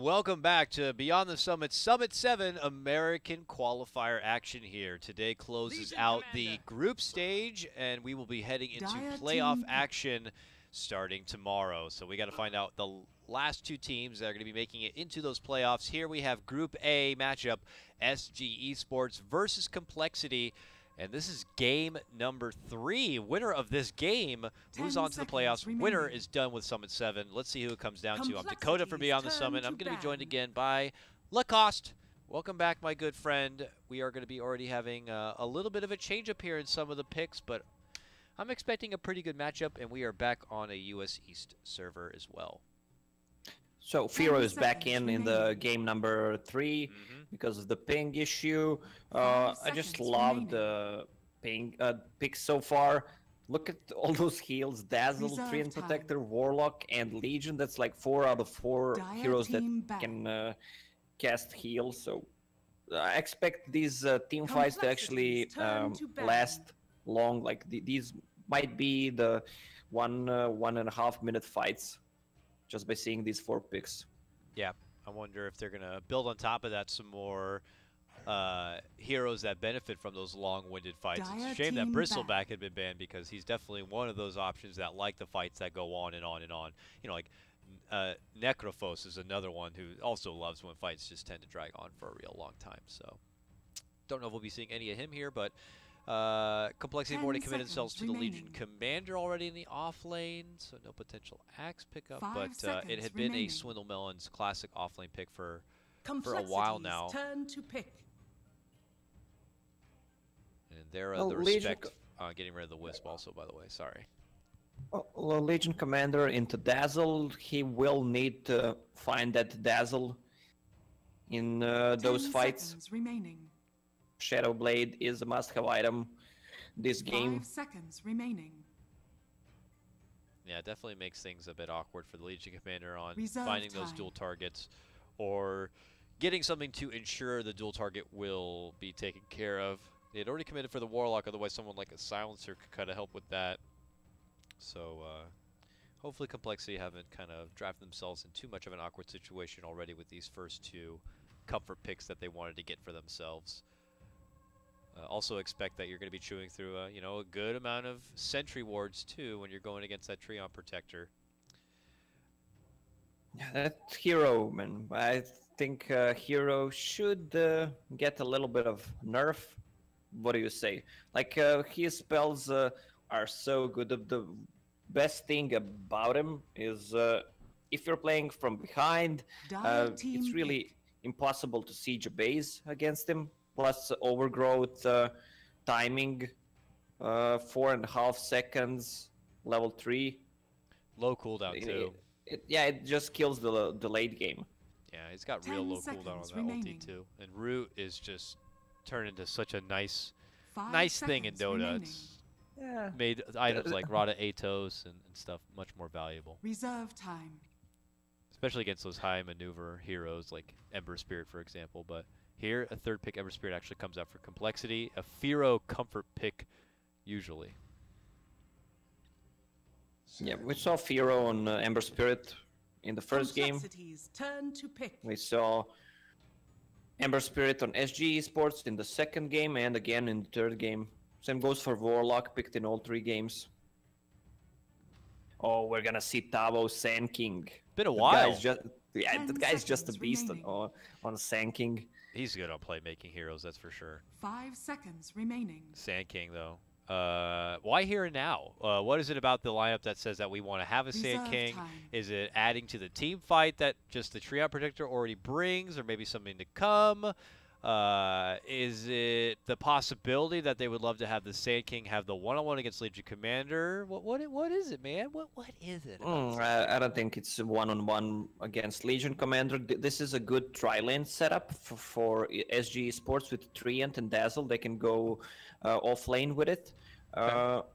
welcome back to Beyond the Summit Summit 7 American Qualifier action here. Today closes out the group stage, and we will be heading into playoff action starting tomorrow. So we got to find out the last two teams that are going to be making it into those playoffs. Here we have Group A matchup, SG Esports versus Complexity. And this is game number 3. Winner of this game moves on to the playoffs. Remaining. Winner is done with Summit 7. Let's see who it comes down to. I'm Dakota from Beyond the Summit. I'm going to be joined again by Lacoste. Welcome back, my good friend. We are going to be already having a little bit of a change up here in some of the picks, but I'm expecting a pretty good matchup, and we are back on a US East server as well. So Firo is back in the game number 3 because of the ping issue. I just love the ping picks so far. Look at all those heals: Dazzle, Treant Protector, Warlock, and Legion. That's like 4 out of 4 heroes that can cast heals. So I expect these team fights to actually last long. Like these might be the 1.5 minute fights, just by seeing these 4 picks. Yeah, I wonder if they're going to build on top of that some more heroes that benefit from those long-winded fights. It's a shame that Bristleback had been banned, because he's definitely one of those options that like the fights that go on and on and on. You know, like Necrophos is another one who also loves when fights just tend to drag on for a real long time. So don't know if we'll be seeing any of him here, but Complexity have already committed themselves to the Legion Commander already in the off lane, so no potential axe pickup, but it had been a Swindle Melon's classic off lane pick for a while now. Turn to pick. And there the respect getting rid of the Wisp also, by the way, sorry. Well, Legion Commander into Dazzle, he will need to find that Dazzle in those fights. Remaining. Shadow Blade is a must-have item this game. 5 seconds remaining. Yeah, it definitely makes things a bit awkward for the Legion Commander on Reserve finding time. those dual targets, or getting something to ensure the dual target will be taken care of. They had already committed for the Warlock, otherwise someone like a Silencer could kind of help with that. So hopefully Complexity haven't kind of drafted themselves in too much of an awkward situation already with these first 2 comfort picks that they wanted to get for themselves. Also expect that you're going to be chewing through you know, a good amount of sentry wards too when you're going against that Treant Protector. Yeah, that hero, man. I think hero should get a little bit of nerf. What do you say? Like his spells are so good. The best thing about him is if you're playing from behind, it's really impossible to siege a base against him. Plus overgrowth, timing, 4.5 seconds, level 3. Low cooldown too. It just kills the late game. Yeah, he's got real low cooldown on that ulti too. And Root is just turned into such a nice thing in Dota. It's made items like Rada Atos and stuff much more valuable. Reserve time. Especially against those high maneuver heroes like Ember Spirit, for example. But here, a 3rd pick Ember Spirit actually comes out for Complexity. A Firo comfort pick, usually. Yeah, we saw Firo on Ember Spirit in the first game. Turn to pick. We saw Ember Spirit on SG Esports in the 2nd game and again in the 3rd game. Same goes for Warlock, picked in all 3 games. Oh, we're gonna see Tavo Sand King. Been a while. That guy's just a beast on Sand King. He's good on playmaking heroes, that's for sure. 5 seconds remaining. Sand King, though. Why here and now? What is it about the lineup that says that we want to have a Sand King? Is it adding to the team fight that just the Treant Protector already brings, or maybe something to come? Is it the possibility that they would love to have the Sand King have the one-on-one against Legion Commander? What is it, man? What is it? I don't think it's one-on-one against Legion Commander. This is a good tri-lane setup for SG Sports with Treant and Dazzle. They can go off lane with it. Okay.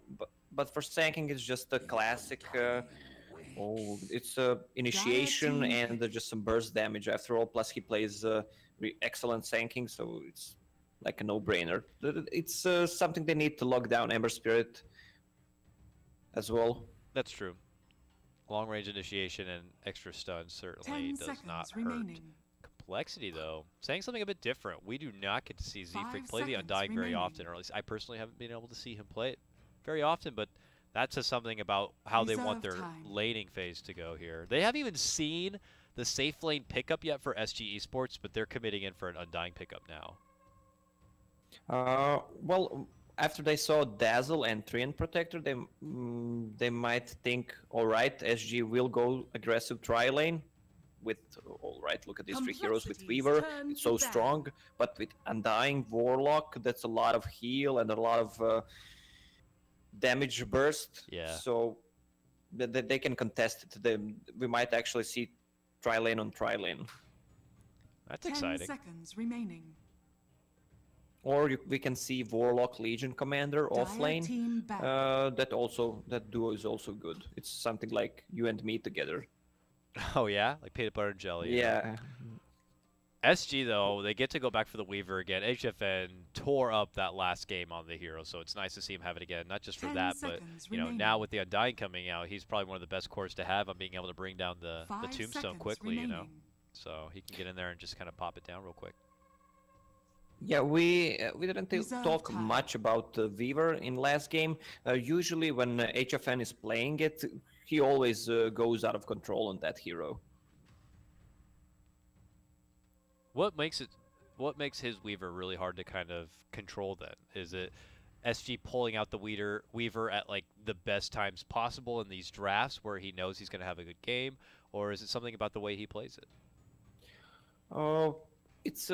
But for Sand King, it's just a classic. It's initiation and just some burst damage after all. Plus, he plays excellent Sand King, so it's like a no-brainer. It's something they need to lock down Ember Spirit as well. That's true. Long range initiation and extra stun certainly does not hurt. Complexity, though, saying something a bit different. We do not get to see Z-Freak play the Undying very often, or at least I personally haven't been able to see him play it very often, but that says something about how they want their laning phase to go here. They haven't even seen the safe lane pickup yet for SG Esports, but they're committing in for an Undying pickup now. Well, after they saw Dazzle and Treant Protector, they might think, all right, SG will go aggressive tri-lane. With, all right, look at these three heroes with Weaver, it's so strong, but with Undying Warlock, that's a lot of heal and a lot of damage burst. Yeah. So they can contest it. We might actually see tri-lane on tri-lane. That's exciting. 10 seconds remaining. Or we can see Warlock Legion Commander off lane. That duo is also good. It's something like you and me together. Oh yeah, like peanut butter and jelly. Yeah. SG though, they get to go back for the Weaver again. HFN tore up that last game on the hero, so it's nice to see him have it again. Not just for that, but you know, now with the Undying coming out, he's probably one of the best cores to have on being able to bring down the Tombstone quickly. You know, so he can get in there and just kind of pop it down real quick. Yeah, we didn't talk much about Weaver in last game. Usually when HFN is playing it, he always goes out of control on that hero. What makes his Weaver really hard to kind of control then? Is it SG pulling out the Weaver at like the best times possible in these drafts where he knows he's going to have a good game, or is it something about the way he plays it? It's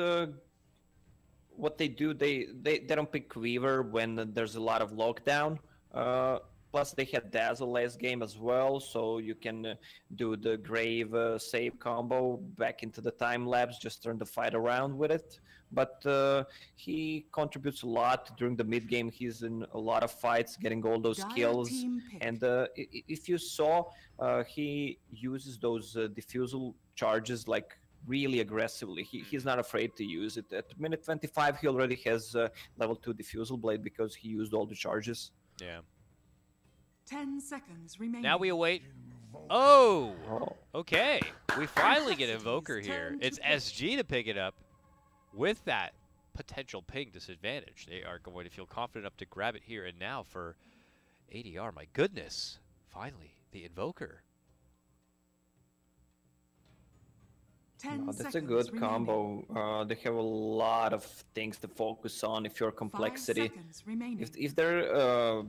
what they do. They don't pick Weaver when there's a lot of lockdown. Plus, they had Dazzle last game as well, so you can do the Grave save combo back into the time lapse, just turn the fight around with it. But he contributes a lot during the mid game. He's in a lot of fights, getting all those kills. And if you saw, he uses those diffusal charges like really aggressively. He's not afraid to use it. At minute 25, he already has level 2 diffusal blade because he used all the charges. Yeah. 10 seconds remaining. Now we await. Oh, okay. We finally get Invoker here. It's SG to pick it up with that potential ping disadvantage. They are going to feel confident enough to grab it here and now for ADR. My goodness. Finally, the Invoker. That's a good combo. They have a lot of things to focus on if you're complexity. If they're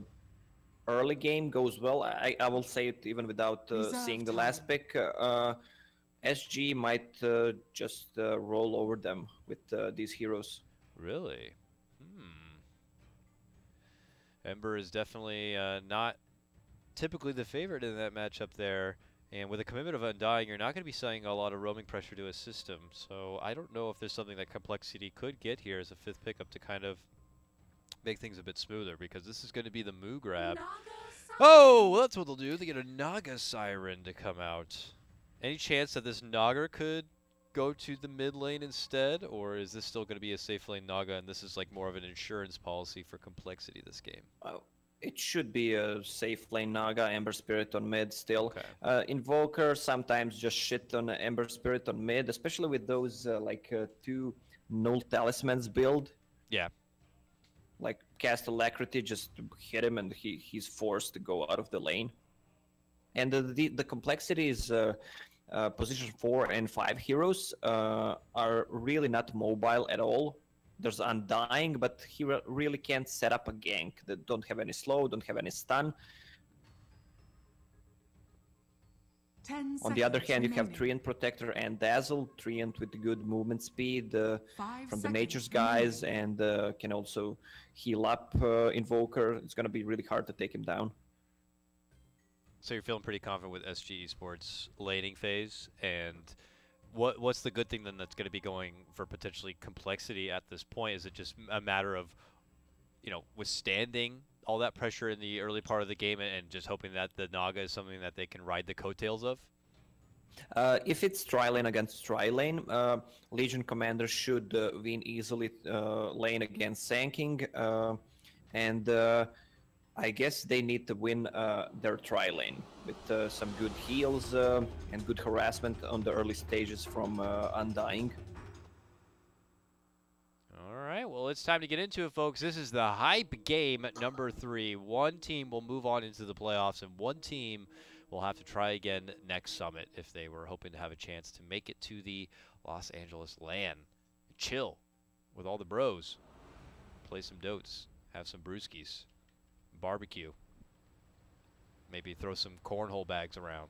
early game goes well, I will say it even without seeing the last pick. SG might just roll over them with these heroes. Really? Ember is definitely not typically the favorite in that matchup there. And with a commitment of Undying, you're not going to be sending a lot of roaming pressure to his system. So I don't know if there's something that Complexity could get here as a 5th pickup to kind of make things a bit smoother, because this is going to be the Moo grab. Oh, well, that's what they'll do. They get a Naga Siren to come out. Any chance that this Naga could go to the mid lane instead, or is this still going to be a safe lane Naga, and this is like more of an insurance policy for Complexity this game? It should be a safe lane Naga, Ember Spirit on mid still. Okay. Invoker sometimes just shit on Ember Spirit on mid, especially with those 2 null talismans build. Yeah. Like cast Alacrity, just hit him and he's forced to go out of the lane. And the complexity is position 4 and 5 heroes are really not mobile at all. There's Undying, but he really can't set up a gank. They don't have any slow, don't have any stun. On the other hand, you have Treant Protector and Dazzle. Treant with good movement speed from the Nature's Guys, and can also heal up Invoker. It's going to be really hard to take him down. So you're feeling pretty confident with SG Esports laning phase, and what's the good thing then that's going to be going for potentially Complexity at this point? Is it just a matter of, you know, withstanding all that pressure in the early part of the game and just hoping that the Naga is something that they can ride the coattails of? If it's tri-lane against tri-lane, Legion Commander should win easily lane against Sanking. And I guess they need to win their tri lane with some good heals and good harassment on the early stages from Undying. All right, well, it's time to get into it, folks. This is the hype game at number 3. One team will move on into the playoffs, and one team will have to try again next summit if they were hoping to have a chance to make it to the Los Angeles LAN. Chill with all the bros. Play some dotes. Have some brewskis. Barbecue. Maybe throw some cornhole bags around.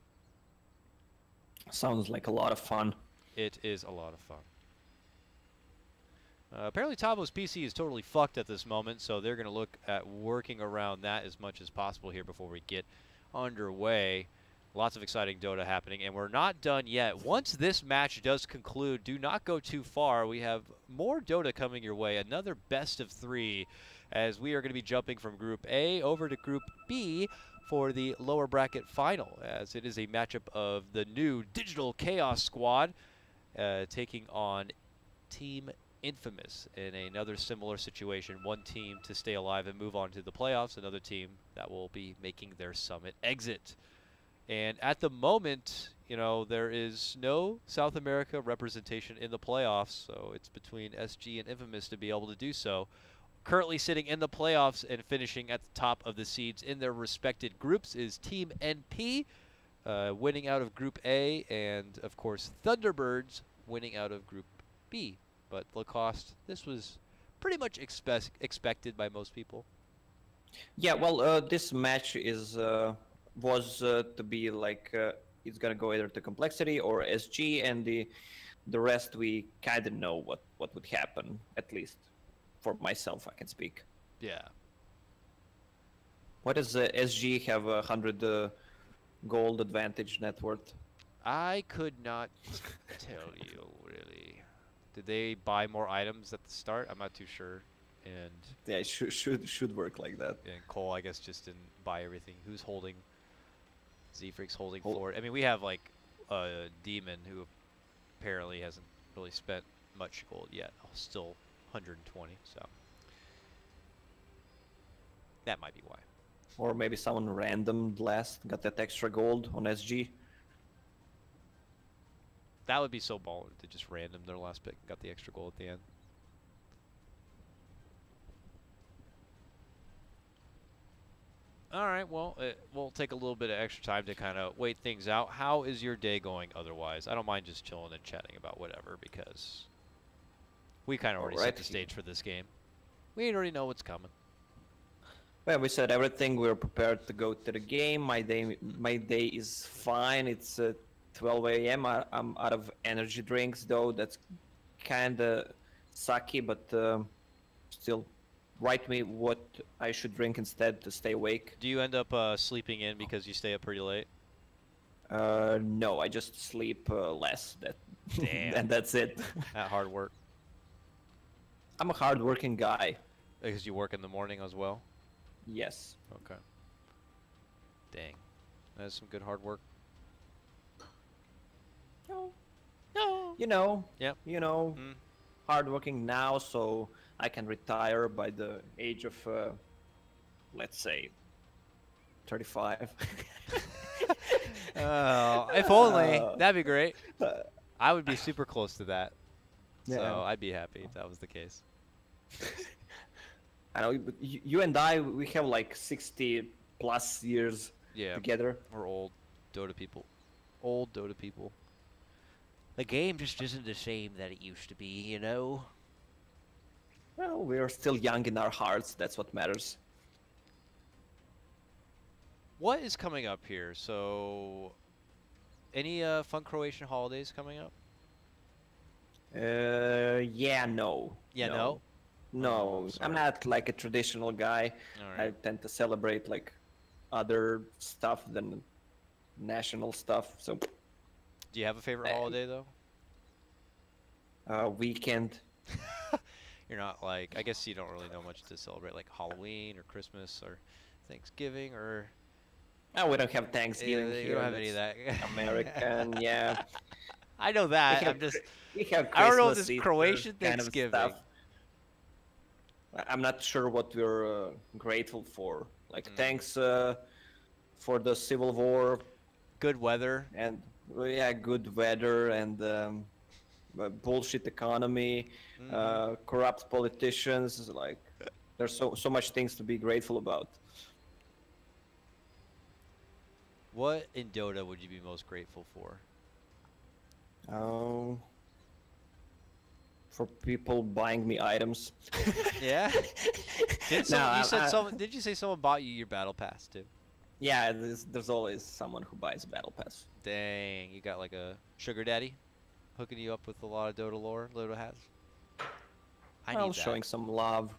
Sounds like a lot of fun. It is a lot of fun. Apparently Tabo's PC is totally fucked at this moment, so they're going to look at working around that as much as possible here before we get underway. Lots of exciting Dota happening, and we're not done yet. Once this match does conclude, do not go too far. We have more Dota coming your way, another best of 3, as we are going to be jumping from Group A over to Group B for the lower bracket final, as it is a matchup of the new Digital Chaos Squad taking on Team Infamous in another similar situation. One team to stay alive and move on to the playoffs, another team that will be making their summit exit. And at the moment, you know, there is no South America representation in the playoffs, so it's between SG and Infamous to be able to do so. Currently sitting in the playoffs and finishing at the top of the seeds in their respected groups is Team NP, winning out of Group A, and of course Thunderbirds winning out of Group B. But Lacoste, this was pretty much expected by most people. Yeah, well, this match is was to be like it's gonna go either to Complexity or SG, and the rest we kind of know what would happen. At least for myself, I can speak. Yeah. What does SG have 100 gold advantage net worth? I could not tell you really. Did they buy more items at the start? I'm not too sure. And yeah, it should work like that. And coL, I guess, just didn't buy everything. Who's holding? Z-Freak's holding forward. I mean, we have like a demon who apparently hasn't really spent much gold yet. Still 120, so that might be why. Or maybe someone random last got that extra gold on SG. That would be so baller to just random their last pick and got the extra goal at the end. All right, well, we'll take a little bit of extra time to kind of wait things out. How is your day going otherwise? I don't mind just chilling and chatting about whatever because we kind of already set the stage for this game. We already know what's coming. Well, we said everything. We're prepared to go to the game. My day is fine. It's 12 a.m. I'm out of energy drinks, though. That's kind of sucky, but still, write me what I should drink instead to stay awake. Do you end up sleeping in because you stay up pretty late? No, I just sleep less. Damn. And that's it. At hard work. I'm a hard-working guy. Because you work in the morning as well? Yes. Okay. Dang. That's some good hard work. No. You know. Yep. You know. Hardworking now, so I can retire by the age of, let's say, 35. Oh, if only. That'd be great. I would be super close to that. Yeah. So I'd be happy if that was the case. I know, you and I, we have like 60 plus years together. We're old Dota people. Old Dota people. The game just isn't the same that it used to be, you know? Well, we are still young in our hearts. That's what matters. What is coming up here? So, any fun Croatian holidays coming up? Yeah, no. Yeah, no? No, I'm not like a traditional guy. Right. I tend to celebrate like other stuff than national stuff. So. Do you have a favorite holiday though? Weekend. You're not like, I guess you don't really know much to celebrate, like Halloween or Christmas or Thanksgiving or. No, we don't have Thanksgiving here. We don't have any of that. American, yeah. I know that. We have I don't know Christmas this Easter Croatian kind of Thanksgiving. stuff. I'm not sure what we're grateful for. Like, thanks for the Civil War. Good weather. And, yeah, good weather and bullshit economy, corrupt politicians. Like, there's so much things to be grateful about. What in Dota would you be most grateful for? For people buying me items. Yeah. Did you say someone bought you your battle pass too? Yeah, there's always someone who buys a battle pass. Dang, you got like a sugar daddy hooking you up with a lot of Dota lore Dota has. I need that. Showing some love.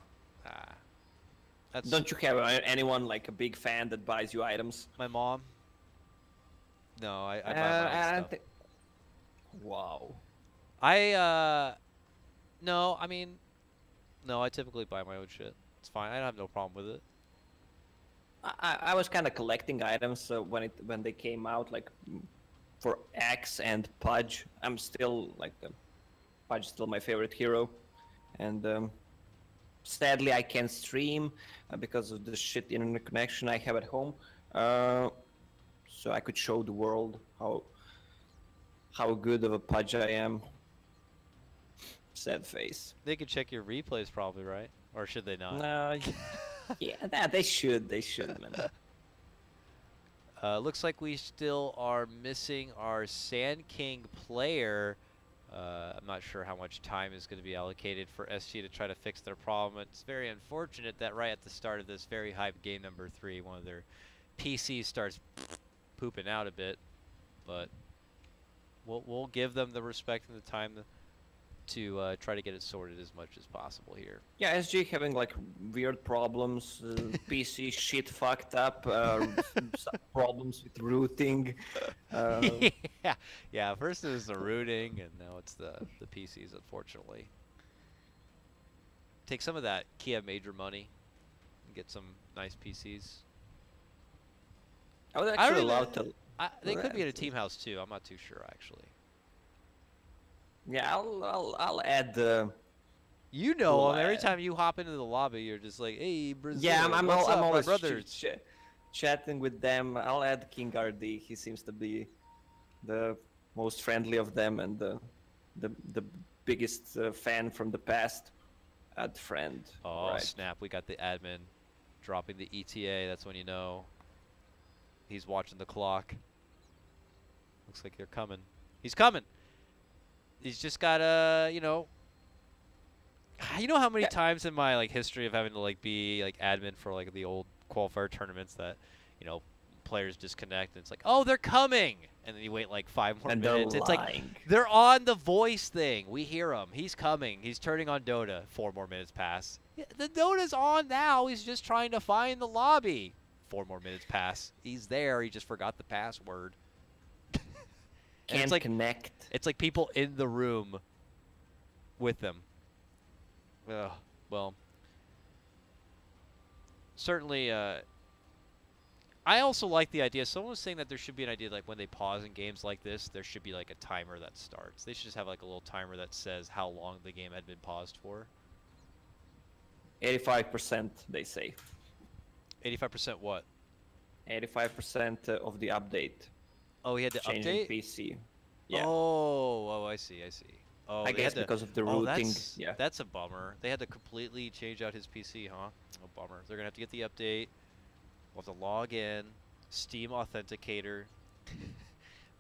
Don't you have anyone like a big fan that buys you items? My mom. No, I buy my own stuff. Wow. No, I mean, no, I typically buy my own shit. It's fine. I have no problem with it. I was kind of collecting items when they came out, like for Axe and Pudge. I'm still like Pudge is still my favorite hero, and sadly I can't stream because of the shit internet connection I have at home. So I could show the world how good of a Pudge I am. Sad face. They could check your replays probably, right? Or should they not? No. Yeah, they should. They should, man. Looks like we still are missing our Sand King player. I'm not sure how much time is going to be allocated for SG to try to fix their problem. It's very unfortunate that right at the start of this very hype game number 3, one of their PCs starts pooping out a bit. But we'll give them the respect and the time to try to get it sorted as much as possible here. Yeah, SG having like weird problems, PC shit fucked up, some problems with routing. Yeah. First it was the routing, and now it's the PCs, unfortunately. Take some of that Kiev major money and get some nice PCs. I was actually allowed to. They could be in a team house too. I'm not too sure actually. Yeah, I'll add the. You know, every time you hop into the lobby, you're just like, "Hey, Brazil, yeah, I'm always brothers." Chatting with them. I'll add King RD. He seems to be the most friendly of them and the biggest fan from the past. Add friend. Oh right. Snap! We got the admin dropping the ETA. That's when you know he's watching the clock. Looks like they're coming. He's coming. He's just gotta, you know how many times in my history of having to be admin for the old qualifier tournaments that, players disconnect and it's like, oh, they're coming, and then you wait 5 more minutes. It's like they're on the voice thing. We hear him. He's coming. He's turning on Dota. 4 more minutes pass. Yeah, the Dota's on now. He's just trying to find the lobby. 4 more minutes pass. He's there. He just forgot the password. Can't connect. It's like people in the room with them. Well, certainly, I also like the idea. Someone was saying that there should be an idea when they pause in games like this, there should be a timer that starts. They should just have a little timer that says how long the game had been paused for. 85%, they say. 85% what? 85% of the update. Oh, he had to update? PC. Yeah. Oh, I see. Oh, I guess because of the routing. Yeah. That's a bummer. They had to completely change out his PC, huh? Oh, bummer. They're going to have to get the update. We'll have to log in. Steam Authenticator.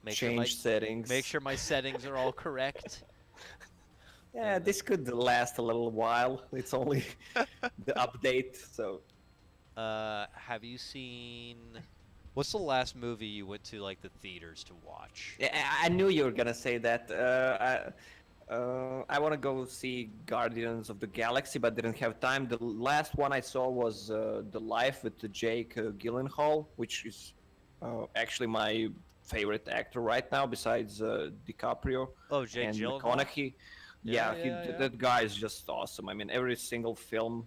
Change settings. Make sure my settings are all correct. Yeah, this could last a little while. It's only the update, so. Have you seen... What's the last movie you went to the theaters to watch? Yeah, I knew you were gonna say that. I want to go see Guardians of the Galaxy, but didn't have time. The last one I saw was The Life with Jake Gyllenhaal, which is actually my favorite actor right now, besides DiCaprio. Oh, Jake and Gyllenhaal. McConaughey. Yeah, that guy is just awesome. I mean, every single film,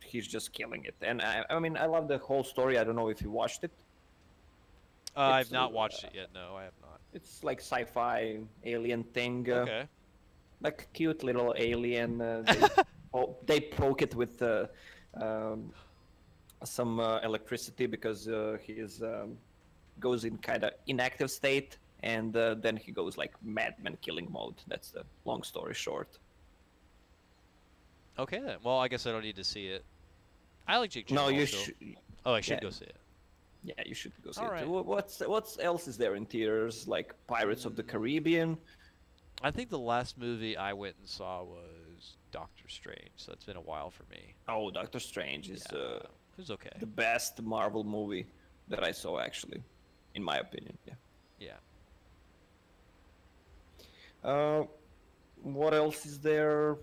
he's just killing it. And I mean, I love the whole story. I don't know if you watched it. I've not watched it yet. No, I have not. It's like sci-fi alien thing. Okay. Like cute little alien. they poke it with some electricity because he is goes in kind of inactive state, and then he goes like madman killing mode. That's the long story short. Okay then. Well, I guess I don't need to see it. I like Jake No, Gyllenhaal you still. should. Oh, I should go see it. Yeah, you should go see All it. right. What's else is there in theaters? Like Pirates of the Caribbean. I think the last movie I went and saw was Doctor Strange, so it's been a while for me. Oh, Doctor Strange is It was okay. the best Marvel movie that I saw, actually, in my opinion. Yeah. Yeah. What else is there?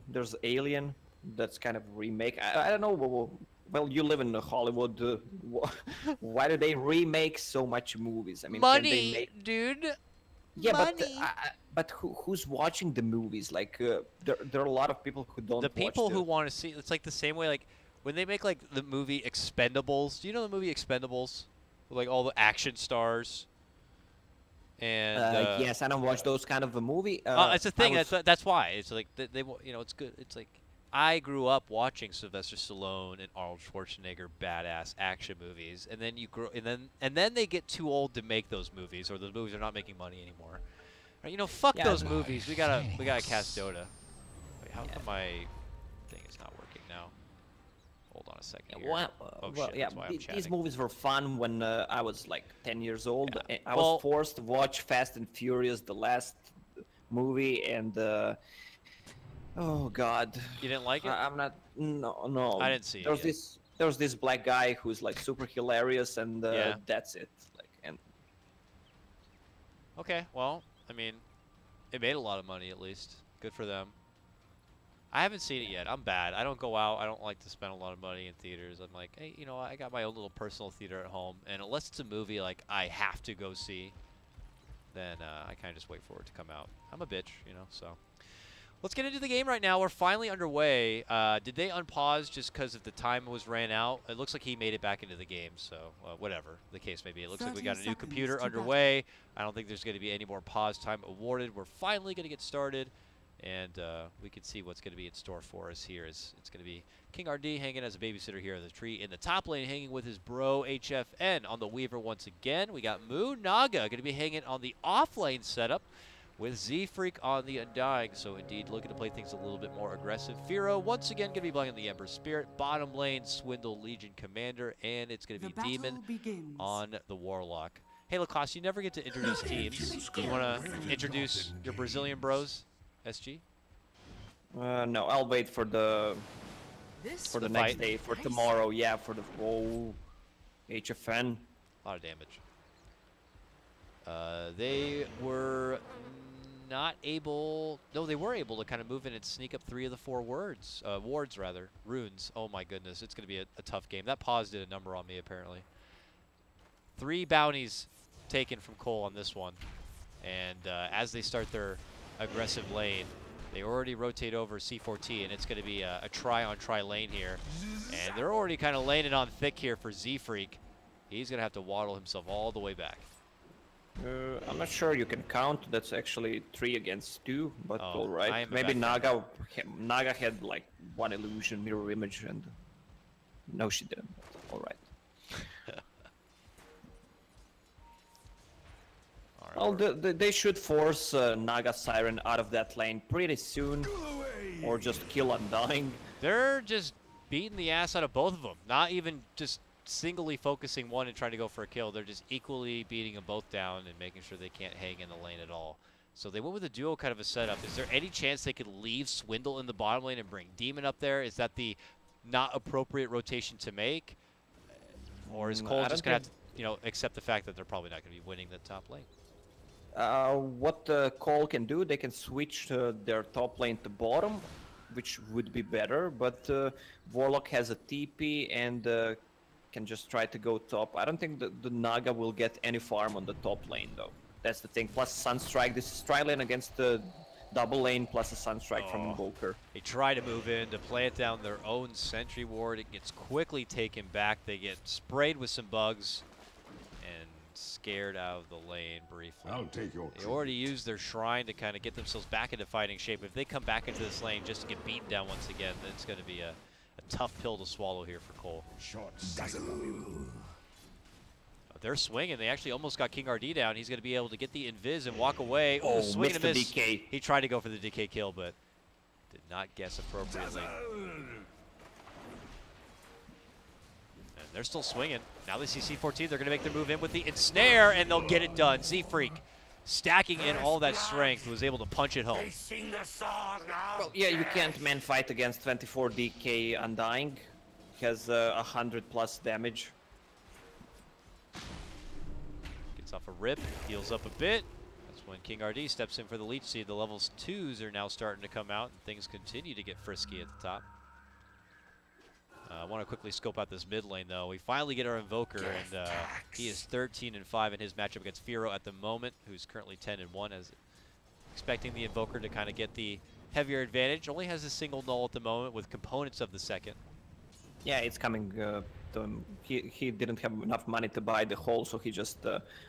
There's Alien. That's kind of remake. I don't know. Well, you live in Hollywood. Why do they remake so much movies? I mean, money, can they make... dude. Yeah, money. but who's watching the movies? Like, there are a lot of people who don't. The people watch who want to see, it's like the same way, like when they make like the movie Expendables. Do you know the movie Expendables? With, like all the action stars. And yes, I don't watch those kind of a movie. it's a thing. That's why it's like they you know, it's good. It's like I grew up watching Sylvester Stallone and Arnold Schwarzenegger badass action movies, and then you grow, and then they get too old to make those movies, or those movies are not making money anymore. Right, you know, fuck those movies. We gotta cast Dota. Wait, how come my thing is not working now? Hold on a second here. These movies were fun when I was like 10 years old. Yeah. I was forced to watch Fast and Furious, the last movie, and oh god. You didn't like it? I'm not. No. I didn't see it. There's this black guy who's like super hilarious, and that's it. Like, and okay, well, I mean, it made a lot of money at least. Good for them. I haven't seen it yet. I'm bad. I don't go out. I don't like to spend a lot of money in theaters. I'm like, hey, you know, I got my own little personal theater at home, and unless it's a movie like I have to go see, then I kind of just wait for it to come out. I'm a bitch, you know, so. Let's get into the game right now. We're finally underway. Did they unpause just because the time was ran out? It looks like he made it back into the game, so whatever the case may be. It looks like we got a new computer underway. I don't think there's going to be any more pause time awarded. We're finally going to get started, and we can see what's going to be in store for us here. It's going to be King RD hanging as a babysitter here in the tree. In the top lane, hanging with his bro HFN on the Weaver once again. We got Moon Naga going to be hanging on the off lane setup, with Z-Freak on the Undying, so indeed looking to play things a little bit more aggressive. Firo, once again, going to be playing on the Ember Spirit. Bottom lane, Swindle Legion Commander, and it's going to be Demon on the Warlock. Hey, Lacoste, you never get to introduce teams. You want to introduce your Brazilian bros, SG? No, I'll wait for the next day, for tomorrow. Yeah, for the whole HFN. A lot of damage. They were not able. No, they were able to kind of move in and sneak up 3 of the 4 wards. Runes. Oh my goodness, it's going to be a tough game. That pause did a number on me apparently. 3 bounties taken from coL on this one, and as they start their aggressive lane, they already rotate over C4T, and it's going to be a try-on-try lane here, and they're already kind of laying it on thick here for Z-Freak. He's going to have to waddle himself all the way back. I'm not sure you can count. That's actually 3 against 2, but all right. Maybe Naga had like 1 illusion mirror image, and no, she didn't. All right. Well, they should force Naga Siren out of that lane pretty soon, or just kill Undying. They're just beating the ass out of both of them. Not even just singly focusing one and trying to go for a kill. They're just equally beating them both down and making sure they can't hang in the lane at all. So they went with a duo kind of a setup. Is there any chance they could leave Swindle in the bottom lane and bring Demon up there? Is that the not appropriate rotation to make? Or is coL just going to have to, you know, accept the fact that they're probably not going to be winning the top lane? What coL can do, they can switch their top lane to bottom, which would be better, but Warlock has a TP and can just try to go top. I don't think the Naga will get any farm on the top lane though. That's the thing. Plus Sunstrike. This is tri-lane against the double lane plus a Sunstrike from Invoker. They try to move in to plant down their own sentry ward. It gets quickly taken back. They get sprayed with some bugs, and scared out of the lane briefly. I'll take your They already used their shrine to kind of get themselves back into fighting shape. If they come back into this lane just to get beaten down once again, then it's going to be a tough pill to swallow here for coL. They're swinging. They actually almost got King RD down. He's going to be able to get the invis and walk away. Oh, swing and a miss. DK. He tried to go for the DK kill, but did not guess appropriately. And they're still swinging. Now they see C14. They're going to make their move in with the ensnare, and they'll get it done. Z-Freak, stacking in all that strength, was able to punch it home. Well, yeah, you can't man fight against 24 DK Undying. He has 100+ damage. Gets off a rip, heals up a bit. That's when King RD steps in for the leech seed. The levels 2s are now starting to come out, and things continue to get frisky at the top. I want to quickly scope out this mid lane, though. We finally get our Invoker, and he is 13-5 in his matchup against Firo at the moment, who's currently 10-1, as expecting the Invoker to kind of get the heavier advantage. Only has a single null at the moment with components of the second. Yeah, it's coming to him. He didn't have enough money to buy the whole, so he just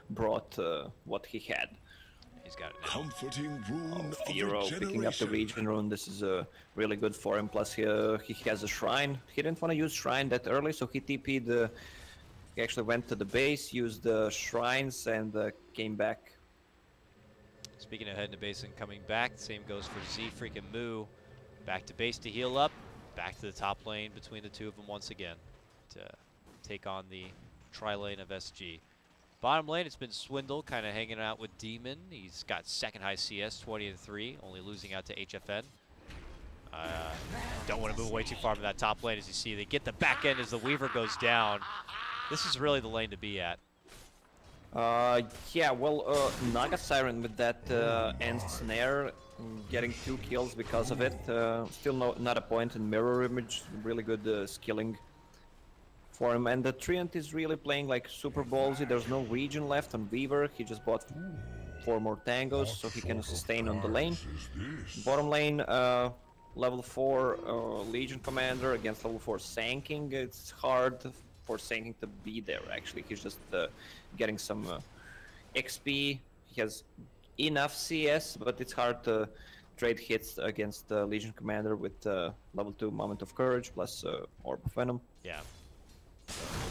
brought what he had. He's got it now. comforting rune of Firo picking up the regeneration. region rune. This is really good for him. Plus, he has a shrine. He didn't want to use shrine that early, so he TP'd. He actually went to the base, used the shrines, and came back. Speaking of heading to base and coming back, same goes for Z-Freak and Moo. Back to base to heal up. Back to the top lane between the two of them once again to take on the tri-lane of SG. Bottom lane, it's been Swindle kind of hanging out with Demon. He's got second high CS, 20-3, only losing out to HFN. Don't want to move way too far from that top lane. As you see, they get the back end as the Weaver goes down. This is really the lane to be at. Yeah, well, Naga Siren with that end snare, getting 2 kills because of it. Still not a point in mirror image. Really good skilling for him. And the Treant is really playing like super ballsy. There's no region left on Weaver. He just bought 4 more tangos so he can sustain on the lane. Bottom lane, level 4 Legion Commander against level 4 Sanking. It's hard for Sanking to be there, actually. He's just getting some XP. He has enough CS, but it's hard to trade hits against Legion Commander with level 2 Moment of Courage plus Orb of Venom. Yeah.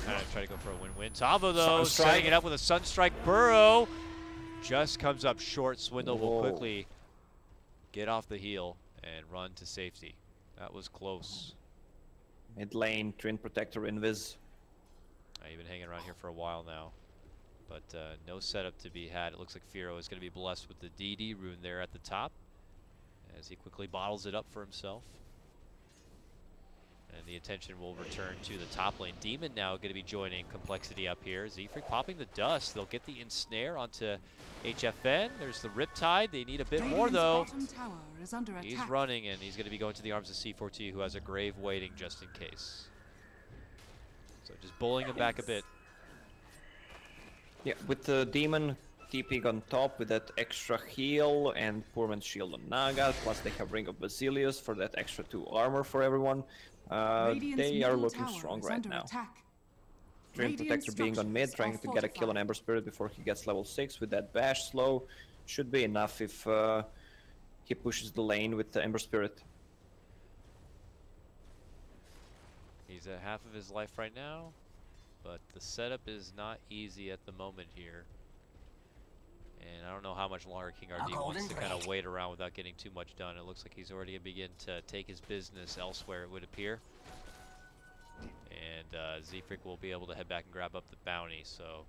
Kind of try to go for a win-win. Tavo, though, Sunstrike. setting it up with a Sunstrike Burrow. Just comes up short. Swindle will Whoa. quickly get off the heel and run to safety. That was close. Mid lane, Treant Protector Invis. I've been hanging around here for a while now, but no setup to be had. It looks like Firo is going to be blessed with the DD rune there at the top as he quickly bottles it up for himself. And the attention will return to the top lane. Demon now going to be joining Complexity up here. Z-Freak popping the dust. They'll get the ensnare onto HFN. There's the Riptide. They need a bit more, though. Bottom tower is under He's attack. running, and he's going to be going to the arms of C4T, who has a grave waiting just in case. So just bullying him back a bit. Yeah, with the Demon TPing on top with that extra heal and Poor Man's Shield on Naga, plus they have Ring of Basilius for that extra 2 armor for everyone. Radiant's They are middle looking tower strong is right under now. attack. Dream Radiant Protector being on mid, structures trying are to get a kill on fortified. Ember Spirit before he gets level 6 with that bash slow. Should be enough if he pushes the lane with the Ember Spirit. He's at half of his life right now, but the setup is not easy at the moment here. And I don't know how much longer King RD wants to kind of wait around without getting too much done. It looks like he's already begin to take his business elsewhere, it would appear. And Z-Freak will be able to head back and grab up the bounty. So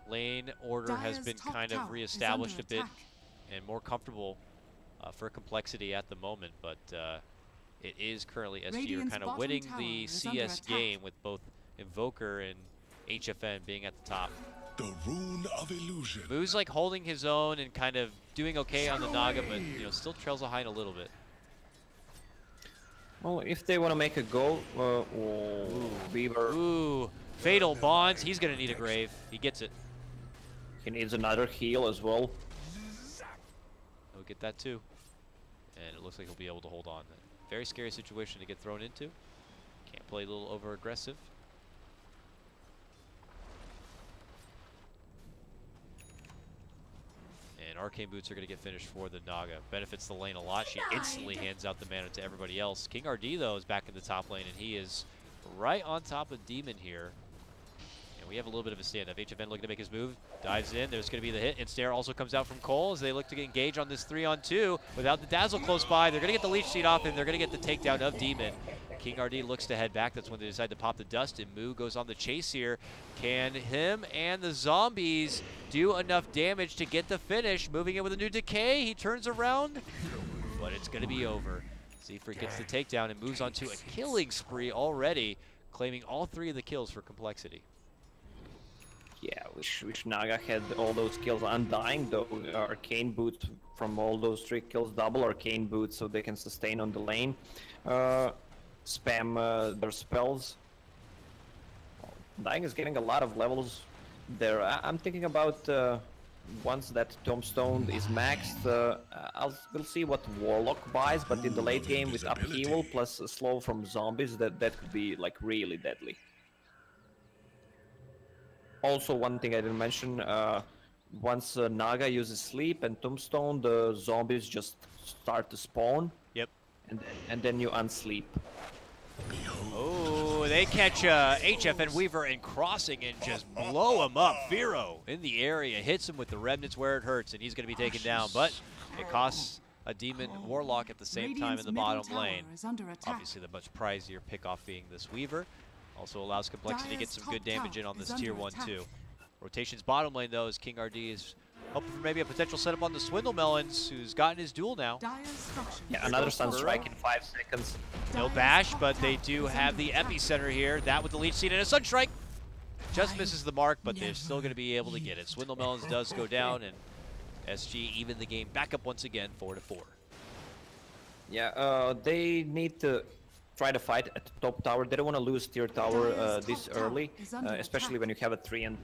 lane order has Dire's been top kind tower of is reestablished a under bit attack. and more comfortable for Complexity at the moment, but it is currently SG are Radiant's kind of bottom winning tower the is under CS attack. game with both Invoker and HFN being at the top. The rune of illusion. Moo's like holding his own and kind of doing okay on the Naga, but still trails behind a little bit. Well, if they want to make a go, Weaver, Ooh, Fatal Bonds. He's gonna need a grave. He gets it. he needs another heal as well. He'll get that too, and it looks like he'll be able to hold on. Very scary situation to get thrown into. Can't play a little over aggressive. Arcane Boots are going to get finished for the Naga. Benefits the lane a lot. She instantly hands out the mana to everybody else. King RD, though, is back in the top lane, and he is right on top of Demon here. And we have a little bit of a standoff. HFN looking to make his move. Dives in. There's going to be the hit. Ensnare also comes out from coL as they look to engage on this 3-on-2. Without the Dazzle close by, they're going to get the Leech Seed off, and they're going to get the takedown of Demon. King RD looks to head back. That's when they decide to pop the dust, and Moo goes on the chase here. Can him and the zombies do enough damage to get the finish? Moving in with a new decay. He turns around, but it's going to be over. Zefric gets the takedown and moves on to a killing spree already, claiming all 3 of the kills for Complexity. Yeah, wish Naga had all those kills. Undying, though, Arcane Boots from all those 3 kills, double Arcane Boots so they can sustain on the lane. Spam their spells. Dying is getting a lot of levels there. I'm thinking about once that Tombstone is maxed, we'll see what Warlock buys, but in the late game with upheaval plus a slow from zombies, that could be like really deadly. Also, one thing I didn't mention, once Naga uses sleep and Tombstone, the zombies just start to spawn. Yep. And then you unsleep. Oh, they catch HFN Weaver and crossing and just blow him up. Firo in the area, hits him with the remnants where it hurts, and he's going to be taken down. But it costs a Demon Warlock at the same time in the bottom lane. Obviously, the much pricier pick-off being this Weaver. Also allows Complexity to get some good damage in on this tier 1 too. Rotation's bottom lane, though, is King RD is hoping for maybe a potential setup on the Swindle Melons, who's gotten his duel now. Yeah, another Sunstrike in 5 seconds. No bash, but they do have the epicenter here. That with the Leech Seed and a Sunstrike. Just misses the mark, but they're still going to be able to get it. Swindle Melons does go down, and SG even the game back up once again, 4-4. Yeah, they need to try to fight at the top tower. They don't want to lose tier tower this early, especially when you have a 3 and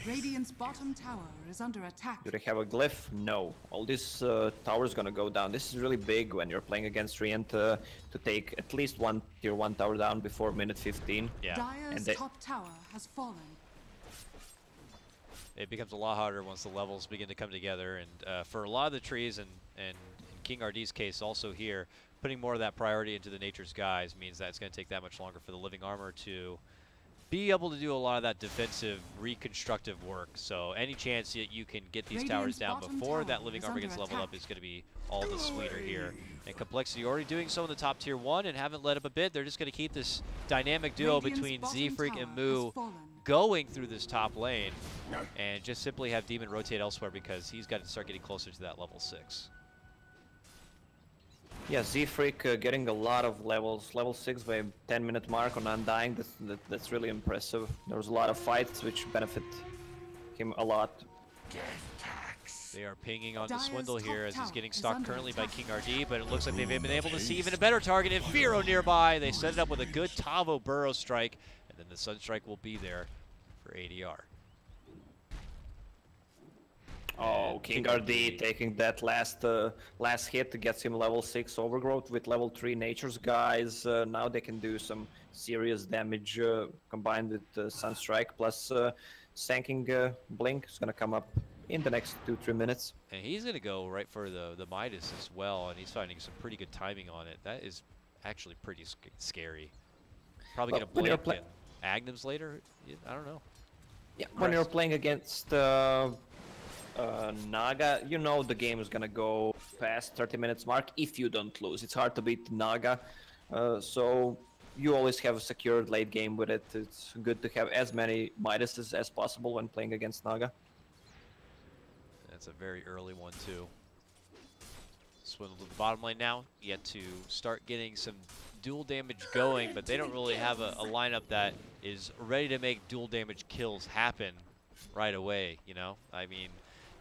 Radiant's bottom tower is under attack. do they have a glyph? No. All this tower is gonna go down. This is really big when you're playing against Treant to take at least one tier 1 tower down before minute 15. Yeah. Dire's top tower has fallen. It becomes a lot harder once the levels begin to come together, and for a lot of the trees, and in King RD's case also here, putting more of that priority into the Nature's Guise means that it's going to take that much longer for the Living Armor to be able to do a lot of that defensive, reconstructive work. So any chance that you can get these towers down before that Living Armor gets leveled up is going to be all the sweeter here. And Complexity already doing so in the top tier 1 and haven't let up a bit. They're just going to keep this dynamic duo between Zefric and Moo going through this top lane, and just simply have Demon rotate elsewhere because he's got to start getting closer to that level 6. Yeah, Zefric getting a lot of levels. Level 6 by 10-minute mark on Undying. That's really impressive. There's a lot of fights which benefit him a lot. They are pinging on the Swindle here as he's getting stalked currently by King RD, but it looks like they've been able to see even a better target in Firo nearby. They set it up with a good Tavo Burrow strike, and then the Sunstrike will be there for ADR. Oh, King RD taking that last hit gets him level 6 Overgrowth with level 3 Nature's Guise. Now they can do some serious damage combined with Sunstrike plus Sanking Blink is going to come up in the next 2-3 minutes. And he's going to go right for the Midas as well, and he's finding some pretty good timing on it. That is actually pretty scary. Probably going to blink and Agnums later? I don't know. Yeah, when you're playing against Naga, you know the game is gonna go past 30 minutes mark if you don't lose. It's hard to beat Naga, so you always have a secured late game with it. It's good to have as many Midases as possible when playing against Naga. That's a very early one too. Swindle to the bottom lane now, yet to start getting some dual damage going, but they don't really have a lineup that is ready to make dual damage kills happen right away, you know? I mean,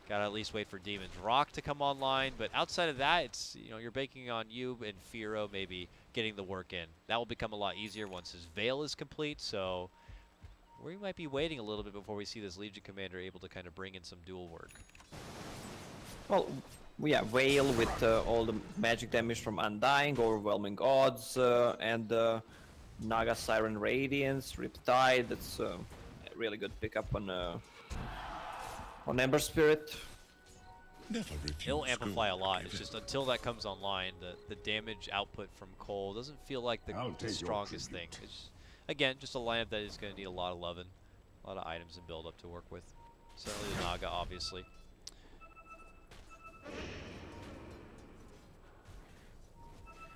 gotta at least wait for Demon's Rock to come online, but outside of that, it's, you know, you're banking on you and Firo maybe getting the work in. That will become a lot easier once his Veil is complete, so we might be waiting a little bit before we see this Legion Commander able to kind of bring in some dual work. Well, yeah, Veil with all the magic damage from Undying, Overwhelming Odds, and Naga Siren Radiance, Riptide. That's a really good pickup on Ember Spirit. Never refuse It'll amplify a good lot. if It's it- just until that comes online, the damage output from coL doesn't feel like the I'll take your strongest thing. tribute. It's, again, just a lineup that is going to need a lot of loving, a lot of items and build up to work with. Certainly the Naga, obviously.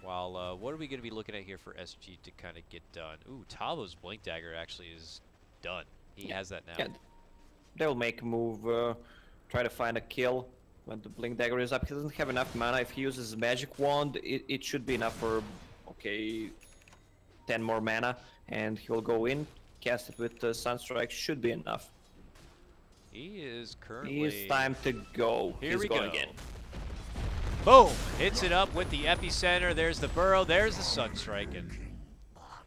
While, what are we going to be looking at here for SG to kind of get done? Ooh, Tavo's Blink Dagger actually is done. He has that now. Yeah, they'll make a move, try to find a kill when the Blink Dagger is up. He doesn't have enough mana. If he uses his Magic Wand, it should be enough for, okay, 10 more mana. And he'll go in, cast it with Sunstrike, should be enough. He is currently... It's time to go. Here He's we going go. again. Boom! Hits it up with the epicenter. There's the burrow. There's the Sunstrike. And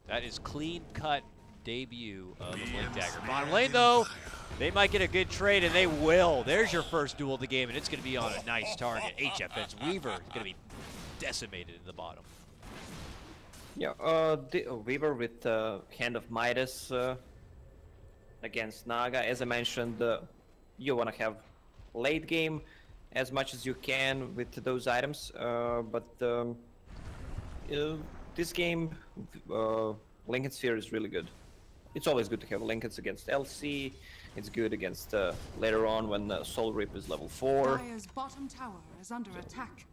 that is clean-cut debut of the Blink Dagger. Bottom lane, though, they might get a good trade, and they will. There's your first duel of the game, and it's going to be on a nice target. HFN's Weaver is going to be decimated in the bottom. Yeah, Weaver with Hand of Midas against Naga. As I mentioned, you want to have late game as much as you can with those items, but this game, Lincoln Sphere is really good. It's always good to have Lincolns against LC. It's good against later on when Soul Rip is level 4. Dire's bottom tower is under attack.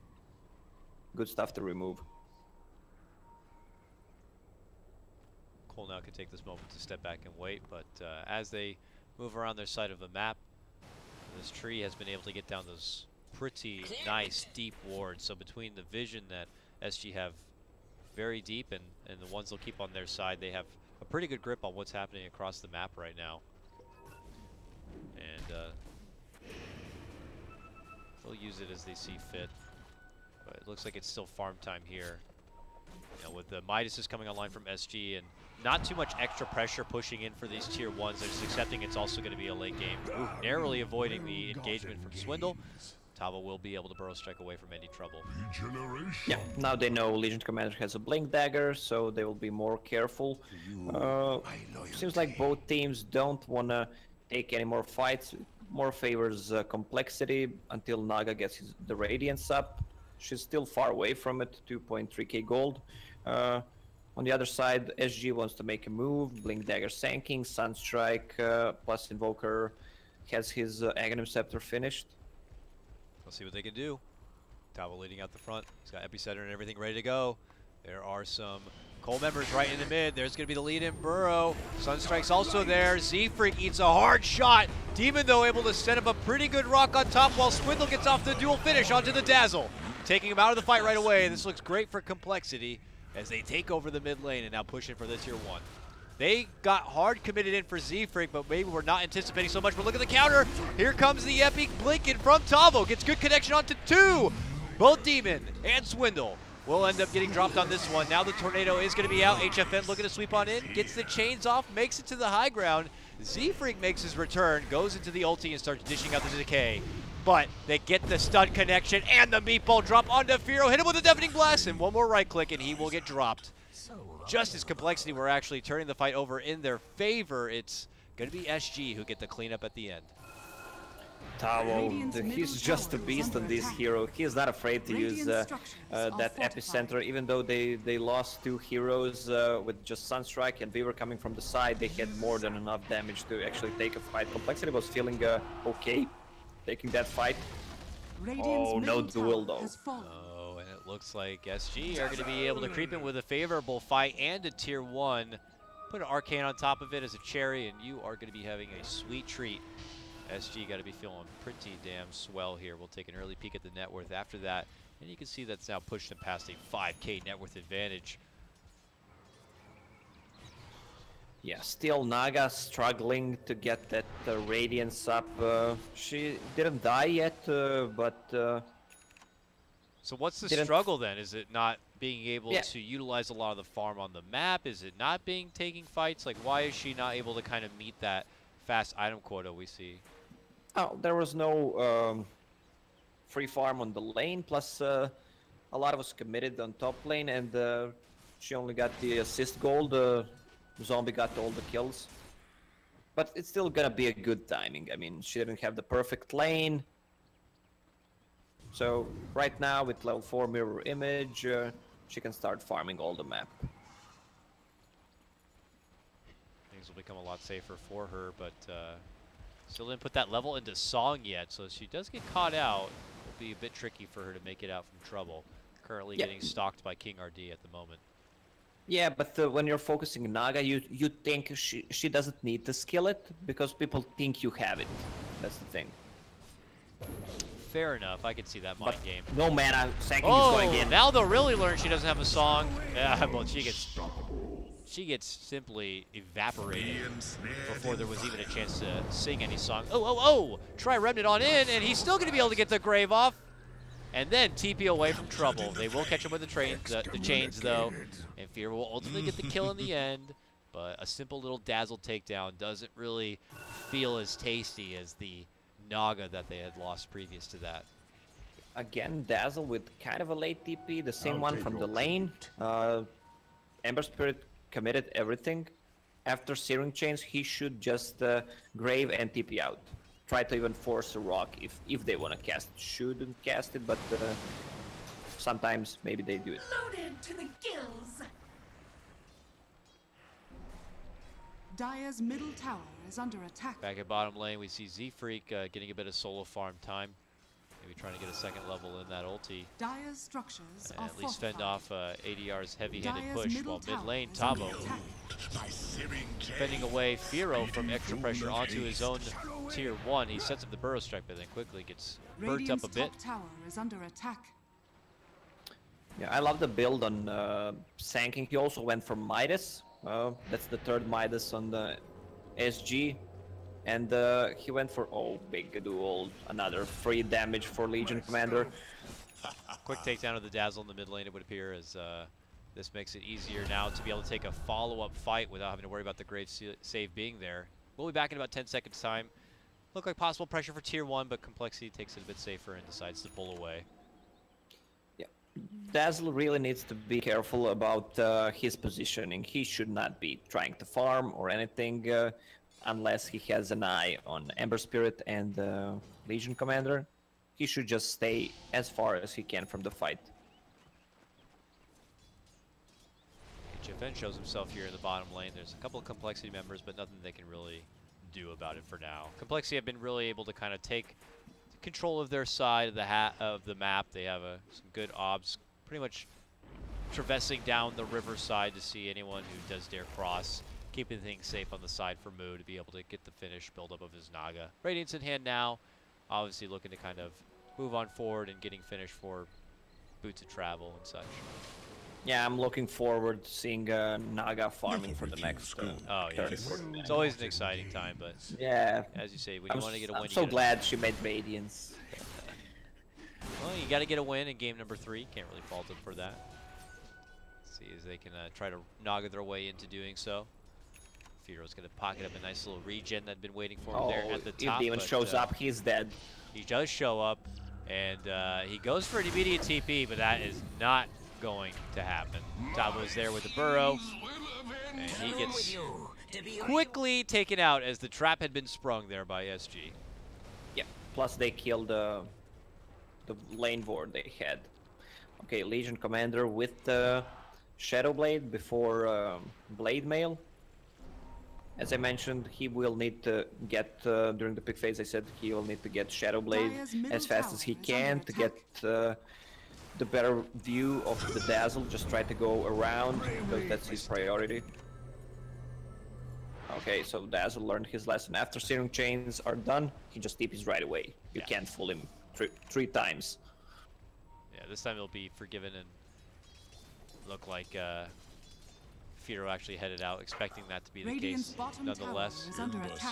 Good stuff to remove. coL now can take this moment to step back and wait, but as they move around their side of the map, this tree has been able to get down those pretty nice deep wards. So between the vision that SG have very deep and the ones they'll keep on their side, they have a pretty good grip on what's happening across the map right now. And they'll use it as they see fit. But it looks like it's still farm time here. You know, with the Midas coming online from SG and not too much extra pressure pushing in for these tier 1s. They're just accepting it's also going to be a late game. Ooh, narrowly avoiding the engagement from Swindle. Tavo will be able to burrow strike away from any trouble. Yeah, now they know Legion Commander has a Blink Dagger, so they will be more careful. Seems like both teams don't want to take any more fights. More favors complexity until Naga gets the Radiance up. She's still far away from it, 2.3k gold. On the other side, SG wants to make a move. Blink Dagger sanking, Sunstrike plus Invoker has his Aghanim Scepter finished. Let's see what they can do. Tavo leading out the front. He's got epicenter and everything ready to go. There are some coL members right in the mid. There's going to be the lead-in burrow. Sunstrike's also there. Z-Freak eats a hard shot. Demon, though, able to set up a pretty good rock on top while Swindle gets off the dual finish onto the Dazzle. Taking him out of the fight right away. This looks great for complexity as they take over the mid lane and now pushing for the tier 1. They got hard committed in for Z-Freak, but maybe we're not anticipating so much. But look at the counter. Here comes the epic blinking from Tavo. Gets good connection onto 2. Both Demon and Swindle will end up getting dropped on this one. Now the Tornado is going to be out. HFN looking to sweep on in. Gets the chains off. Makes it to the high ground. Z-Freak makes his return. Goes into the ulti and starts dishing out the decay. But they get the stun connection and the meatball drop onto Firo. Hit him with a deafening blast and one more right click and he will get dropped. Just as complexity, we're actually turning the fight over in their favor. It's going to be SG who get the cleanup at the end. Tavo, he's just a beast on this hero. He is not afraid to use that epicenter, even though they lost 2 heroes with just Sunstrike and Weaver coming from the side. They had more than enough damage to actually take a fight. Complexity was feeling okay taking that fight. Oh, no duel though. Oh, and it looks like SG are going to be able to creep in with a favorable fight and a tier 1. Put an Arcane on top of it as a cherry, and you are going to be having a sweet treat. SG got to be feeling pretty damn swell here. We'll take an early peek at the net worth after that, and you can see that's now pushed them past a 5k net worth advantage. Yeah, still Naga struggling to get that Radiance up. She didn't die yet, but... So what's the struggle then? Is it not being able to utilize a lot of the farm on the map? Is it not being taking fights? Like, why is she not able to kind of meet that fast item quota we see? Oh, there was no free farm on the lane, plus a lot of us committed on top lane, and she only got the assist gold. Zombie got all the kills. But it's still gonna be a good timing. I mean, she didn't have the perfect lane. So right now with level 4 mirror image, she can start farming all the map. Things will become a lot safer for her, but still didn't put that level into Song yet, so she does get caught out. It'll be a bit tricky for her to make it out from trouble. Currently getting stalked by King RD at the moment. Yeah, but when you're focusing Naga, you think she doesn't need to skill it because people think you have it. That's the thing. Fair enough, I can see that mind game. No mana, Sanking Oh, is going in. now they'll really learn she doesn't have a song. Yeah, well, she gets simply evaporated before there was even a chance to sing any song. Oh! Try Remnant on in, and he's still going to be able to get the Grave off. And then TP away from trouble. They will catch him with the chains, though. And Fear will ultimately get the kill in the end. But a simple little Dazzle takedown doesn't really feel as tasty as the Naga that they had lost previous to that. Again, Dazzle with kind of a late TP, the same one from the lane. Ember Spirit committed everything. After Searing Chains, he should just Grave and TP out. Try to even force a rock if they want to cast it. Shouldn't cast it, but sometimes maybe they do it. Loaded to the gills. Dire's middle tower is under attack. Back at bottom lane, we see Z-Freak getting a bit of solo farm time. Maybe trying to get a second level in that ulti. Dire's structures And are at least fortified. fend off ADR's heavy-handed Dire's push, middle while tower mid lane, is under Tabo attack. defending away Firo from extra pressure onto his own tier 1. He sets up the burrow strike, but then quickly gets burnt Radiant's up a bit. top tower is under attack. Yeah, I love the build on Sanking. He also went for Midas. That's the third Midas on the SG. And he went for, big duel, another free damage for Legion Commander. Quick takedown of the Dazzle in the mid lane, it would appear, as this makes it easier now to be able to take a follow-up fight without having to worry about the Grave save being there. We'll be back in about 10 seconds time. Look like possible pressure for tier 1, but Complexity takes it a bit safer and decides to pull away. Yeah, Dazzle really needs to be careful about his positioning. He should not be trying to farm or anything unless he has an eye on Ember Spirit and Legion Commander. He should just stay as far as he can from the fight. HFN shows himself here in the bottom lane. There's a couple of Complexity members, but nothing they can really do about it for now. Complexity have been really able to kind of take control of their side of the map. They have some good obs, pretty much traversing down the riverside to see anyone who does dare cross, keeping things safe on the side for Moo to be able to get the finish build-up of his Naga. Radiance in hand now, obviously looking to kind of move on forward and getting finished for Boots of Travel and such. Yeah, I'm looking forward to seeing Naga farming for the next. Oh yeah, it's always an exciting time, but yeah, as you say, when you want to get a win, I'm so glad she made Radiance. Well, you got to get a win in game number 3. Can't really fault them for that. Let's see as they can try to Naga their way into doing so. Firo's going to pocket up a nice little regen that'd been waiting for him there at the top. If Demon shows up, he's dead. He does show up, and he goes for an immediate TP, but that is not going to happen. Tabo's there with the burrow, and he gets quickly taken out as the trap had been sprung there by SG. Yeah, plus they killed the lane ward they had. Okay, Legion Commander with the Shadow Blade before Blade Mail. As I mentioned, he will need to get, during the pick phase I said he will need to get Shadow Blade as fast as he can to get the better view of the Dazzle. Just try to go around because that's his priority. Okay, so Dazzle learned his lesson. After Searing Chains are done, he just TPs right away. You can't fool him three times. Yeah, this time he'll be forgiven and look like Firo actually headed out, expecting that to be the case. Nonetheless,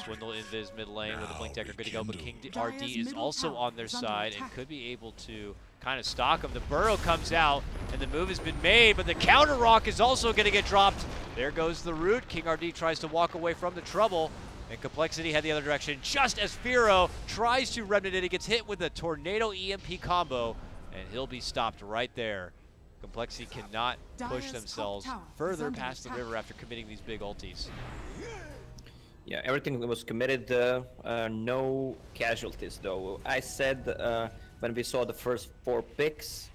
Swindle Invis mid lane with a Blink Decker good to go, but King RD is also on their side and could be able to kind of stalk him. The burrow comes out, and the move has been made, but the counter rock is also going to get dropped. There goes the root. King RD tries to walk away from the trouble, and Complexity head the other direction just as Firo tries to remnant it. He gets hit with a Tornado EMP combo, and he'll be stopped right there. Complexity cannot push themselves further past the river after committing these big ultis. Yeah, everything was committed. No casualties, though. I said when we saw the first 4 picks,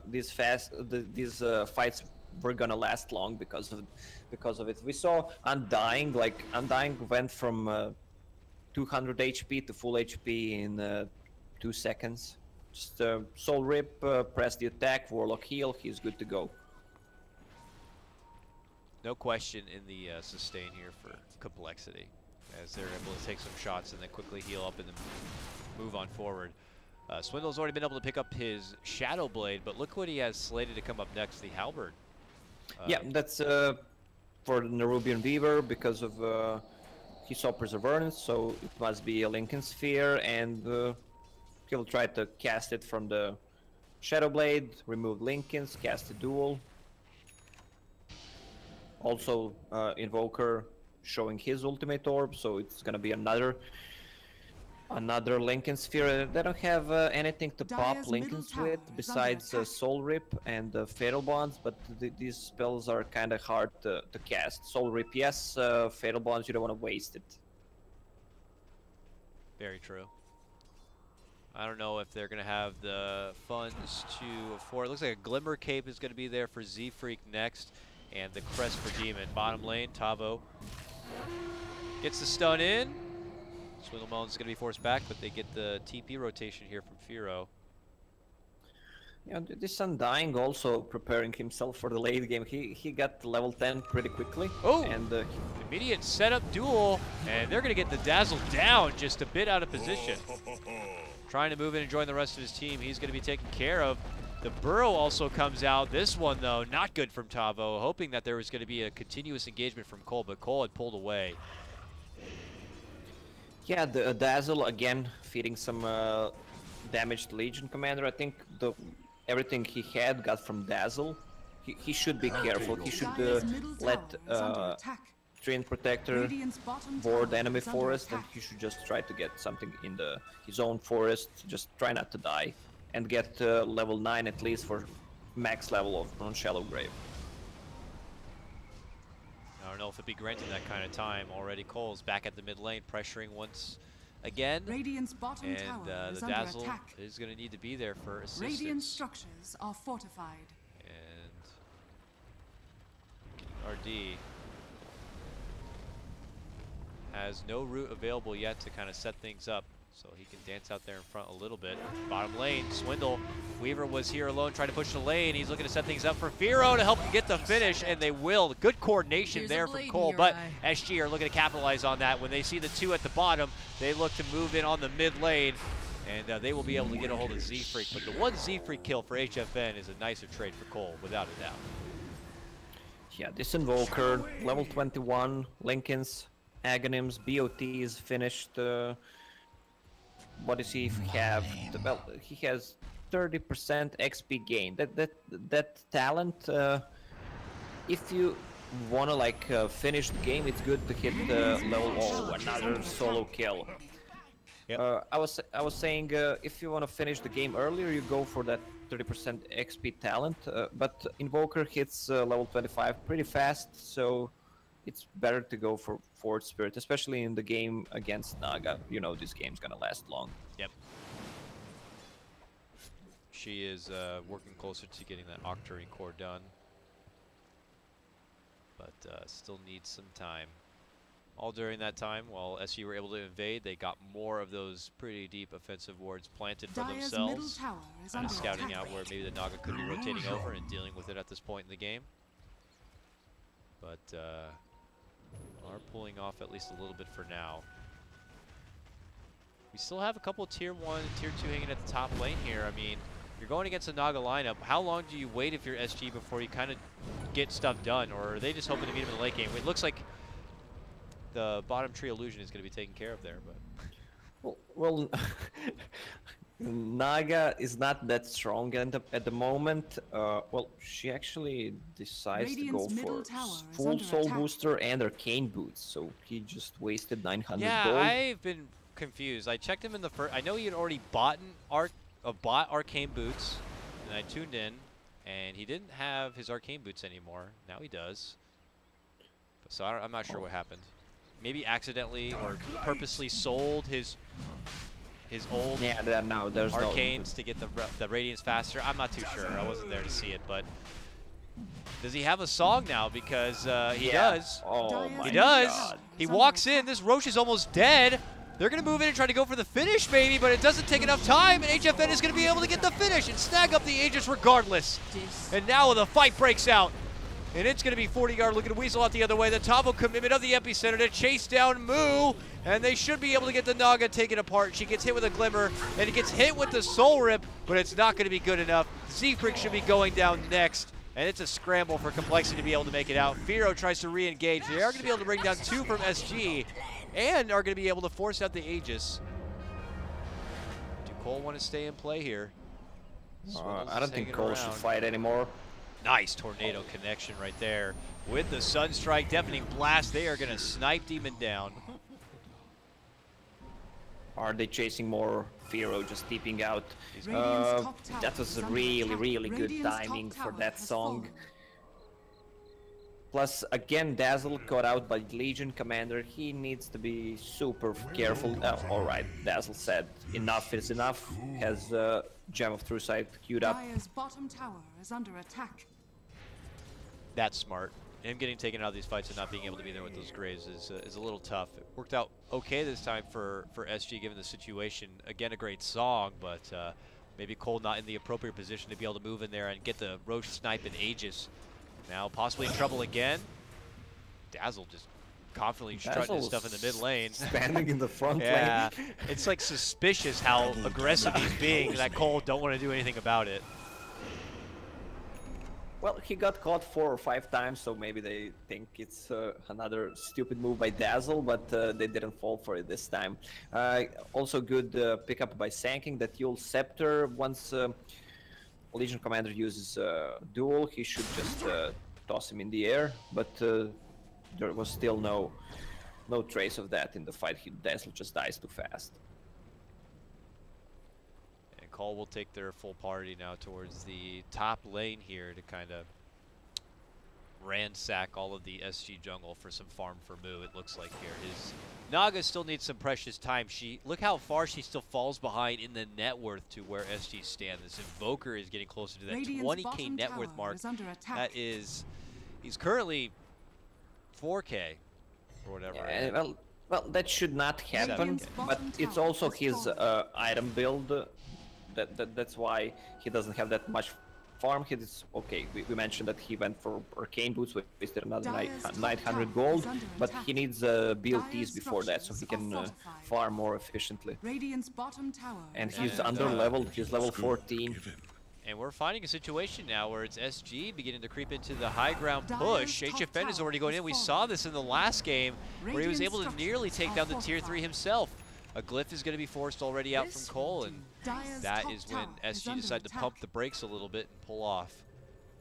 these fights were gonna last long because of it. We saw Undying, like Undying went from 200 HP to full HP in 2 seconds. Just Soul Rip, press the attack, Warlock heal, he's good to go. No question in the sustain here for Complexity, as they're able to take some shots and then quickly heal up and then move on forward. Swindle's already been able to pick up his Shadow Blade, but look what he has slated to come up next, the Halberd. Yeah, that's for the Nerubian Weaver because of he saw Perseverance, so it must be a Lincoln Sphere, and he'll try to cast it from the Shadow Blade, remove Lincolns, cast a duel. Also, Invoker showing his ultimate orb, so it's gonna be another Lincoln Sphere. They don't have anything to pop Lincolns with besides Soul Rip and Fatal Bonds, but these spells are kind of hard to cast. Soul Rip, yes. Fatal Bonds, you don't want to waste it. Very true. I don't know if they're going to have the funds to afford. It looks like a Glimmer Cape is going to be there for Z-Freak next, and the Crest for Demon. Bottom lane, Tavo gets the stun in. Swindlemelon is going to be forced back, but they get the TP rotation here from Firo. Yeah, this Undying also preparing himself for the late game. He got to level 10 pretty quickly. Oh! And immediate setup duel, and they're going to get the Dazzle down just a bit out of position. Trying to move in and join the rest of his team. He's going to be taken care of. The Burrow also comes out. This one, though, not good from Tavo, hoping that there was going to be a continuous engagement from coL, but coL had pulled away. Yeah, the Dazzle again feeding some damage to Legion Commander. I think everything he had got from Dazzle. He should be careful. He should let Treant Protector board enemy forest, and he should just try to get something in his own forest. Just try not to die, and get level 9 at least for max level on Shallow Grave. I don't know if it'd be granted that kind of time. Already coL's back at the mid lane, pressuring once again. Radiant's bottom and tower is the under Dazzle attack. is going to need to be there for assistance. Radiant structures are fortified. And RD has no route available yet to kind of set things up, so he can dance out there in front a little bit. Bottom lane, Swindle. Weaver was here alone trying to push the lane. He's looking to set things up for Firo to help him get the finish, and they will. Good coordination there from coL, but SG are looking to capitalize on that. When they see the 2 at the bottom, they look to move in on the mid lane, and they will be able to get a hold of Z-Freak. But the one Z-Freak kill for HFN is a nicer trade for coL, without a doubt. Yeah, this Invoker, level 21, Lincolns, Aghanim's, BOTs finished. What does he have? Well, he has 30% XP gain. That talent, if you wanna like finish the game, it's good to hit level. Oh, another solo kill. Yep. I was saying if you wanna finish the game earlier, you go for that 30% XP talent. But Invoker hits level 25 pretty fast, so it's better to go for Forge Spirit, especially in the game against Naga. You know this game's gonna last long. Yep. She is working closer to getting that Octarine core done, but still needs some time. All during that time, while SU were able to invade, they got more of those pretty deep offensive wards planted for themselves, kind of scouting out where maybe the Naga could be rotating over and dealing with it at this point in the game. But are pulling off at least a little bit for now. We still have a couple of tier 1 and tier 2 hanging at the top lane here. I mean, you're going against a Naga lineup. How long do you wait if you're SG before you kind of get stuff done? Or are they just hoping to meet him in the late game? It looks like the bottom tree illusion is going to be taken care of there. But well Naga is not that strong at the moment. Well, she actually decides to go for full Soul Booster and Arcane Boots, so he just wasted 900 yeah, gold. I've been confused. I checked him in the first. I know he had already bought Arcane Boots, and I tuned in, and he didn't have his Arcane Boots anymore. Now he does. So I'm not sure what happened. Maybe accidentally or purposely sold his his old no, there's arcanes to get the radiance faster? I'm not too sure. I wasn't there to see it, but does he have a song now? Because he does. Oh my he does. God. He walks in. This Roche is almost dead. They're going to move in and try to go for the finish, maybe, but it doesn't take enough time, and HFN is going to be able to get the finish and snag up the Aegis regardless. And now the fight breaks out, and it's going to be 40-yard looking to weasel out the other way. The Tavo commitment of the epicenter to chase down Moo, and they should be able to get the Naga taken apart. She gets hit with a Glimmer, and it gets hit with the Soul Rip, but it's not going to be good enough. Siegfried should be going down next, and it's a scramble for Complexity to be able to make it out. Firo tries to re-engage. They are going to be able to bring down 2 from SG, and are going to be able to force out the Aegis. Do coL want to stay in play here? I don't think coL should fight anymore. Nice tornado connection right there. With the Sunstrike, Deafening Blast, they are going to snipe Demon down. Are they chasing more? Firo just deeping out. That was a really good timing for that song. Plus, again, Dazzle caught out by Legion Commander. He needs to be super careful. Alright, Dazzle said enough is enough. Has Gem of True Sight queued up. Dire's bottom tower is under attack. That's smart. Him getting taken out of these fights and not being able to be there with those Graves is a little tough. It worked out okay this time for SG given the situation. Again, a great song, but maybe coL not in the appropriate position to be able to move in there and get the Roche snipe and Aegis. Now possibly in trouble again. Dazzle just confidently strutting his stuff in the mid lane. Standing in the front lane. lane. It's like suspicious how aggressive he's being that coL don't want to do anything about it. Well, he got caught 4 or 5 times, so maybe they think it's another stupid move by Dazzle, but they didn't fall for it this time. Also good pickup by Sanking that Yule Scepter. Once Legion Commander uses Duel, he should just toss him in the air, but there was still no trace of that in the fight. Dazzle just dies too fast. And coL will take their full party now towards the top lane here to kind of ransack all of the SG jungle for some farm for Moo, it looks like here. His Naga still needs some precious time. Look how far she still falls behind in the net worth to where SG stand. This Invoker is getting closer to that 20k net worth mark. That is, he's currently 4k or whatever. Yeah, well, that should not happen, but it's also his item build. That's why he doesn't have that much farm. Okay, we mentioned that he went for Arcane Boots, which wasted another 900 gold, but he needs BLTs before that, so he can farm more efficiently. And he's under-leveled, he's level 14. And we're finding a situation now where it's SG beginning to creep into the high ground push. HFN is already going in. We saw this in the last game where he was able to nearly take down the tier 3 himself. A glyph is going to be forced already out from coL, and that is when SG decide to pump the brakes a little bit and pull off.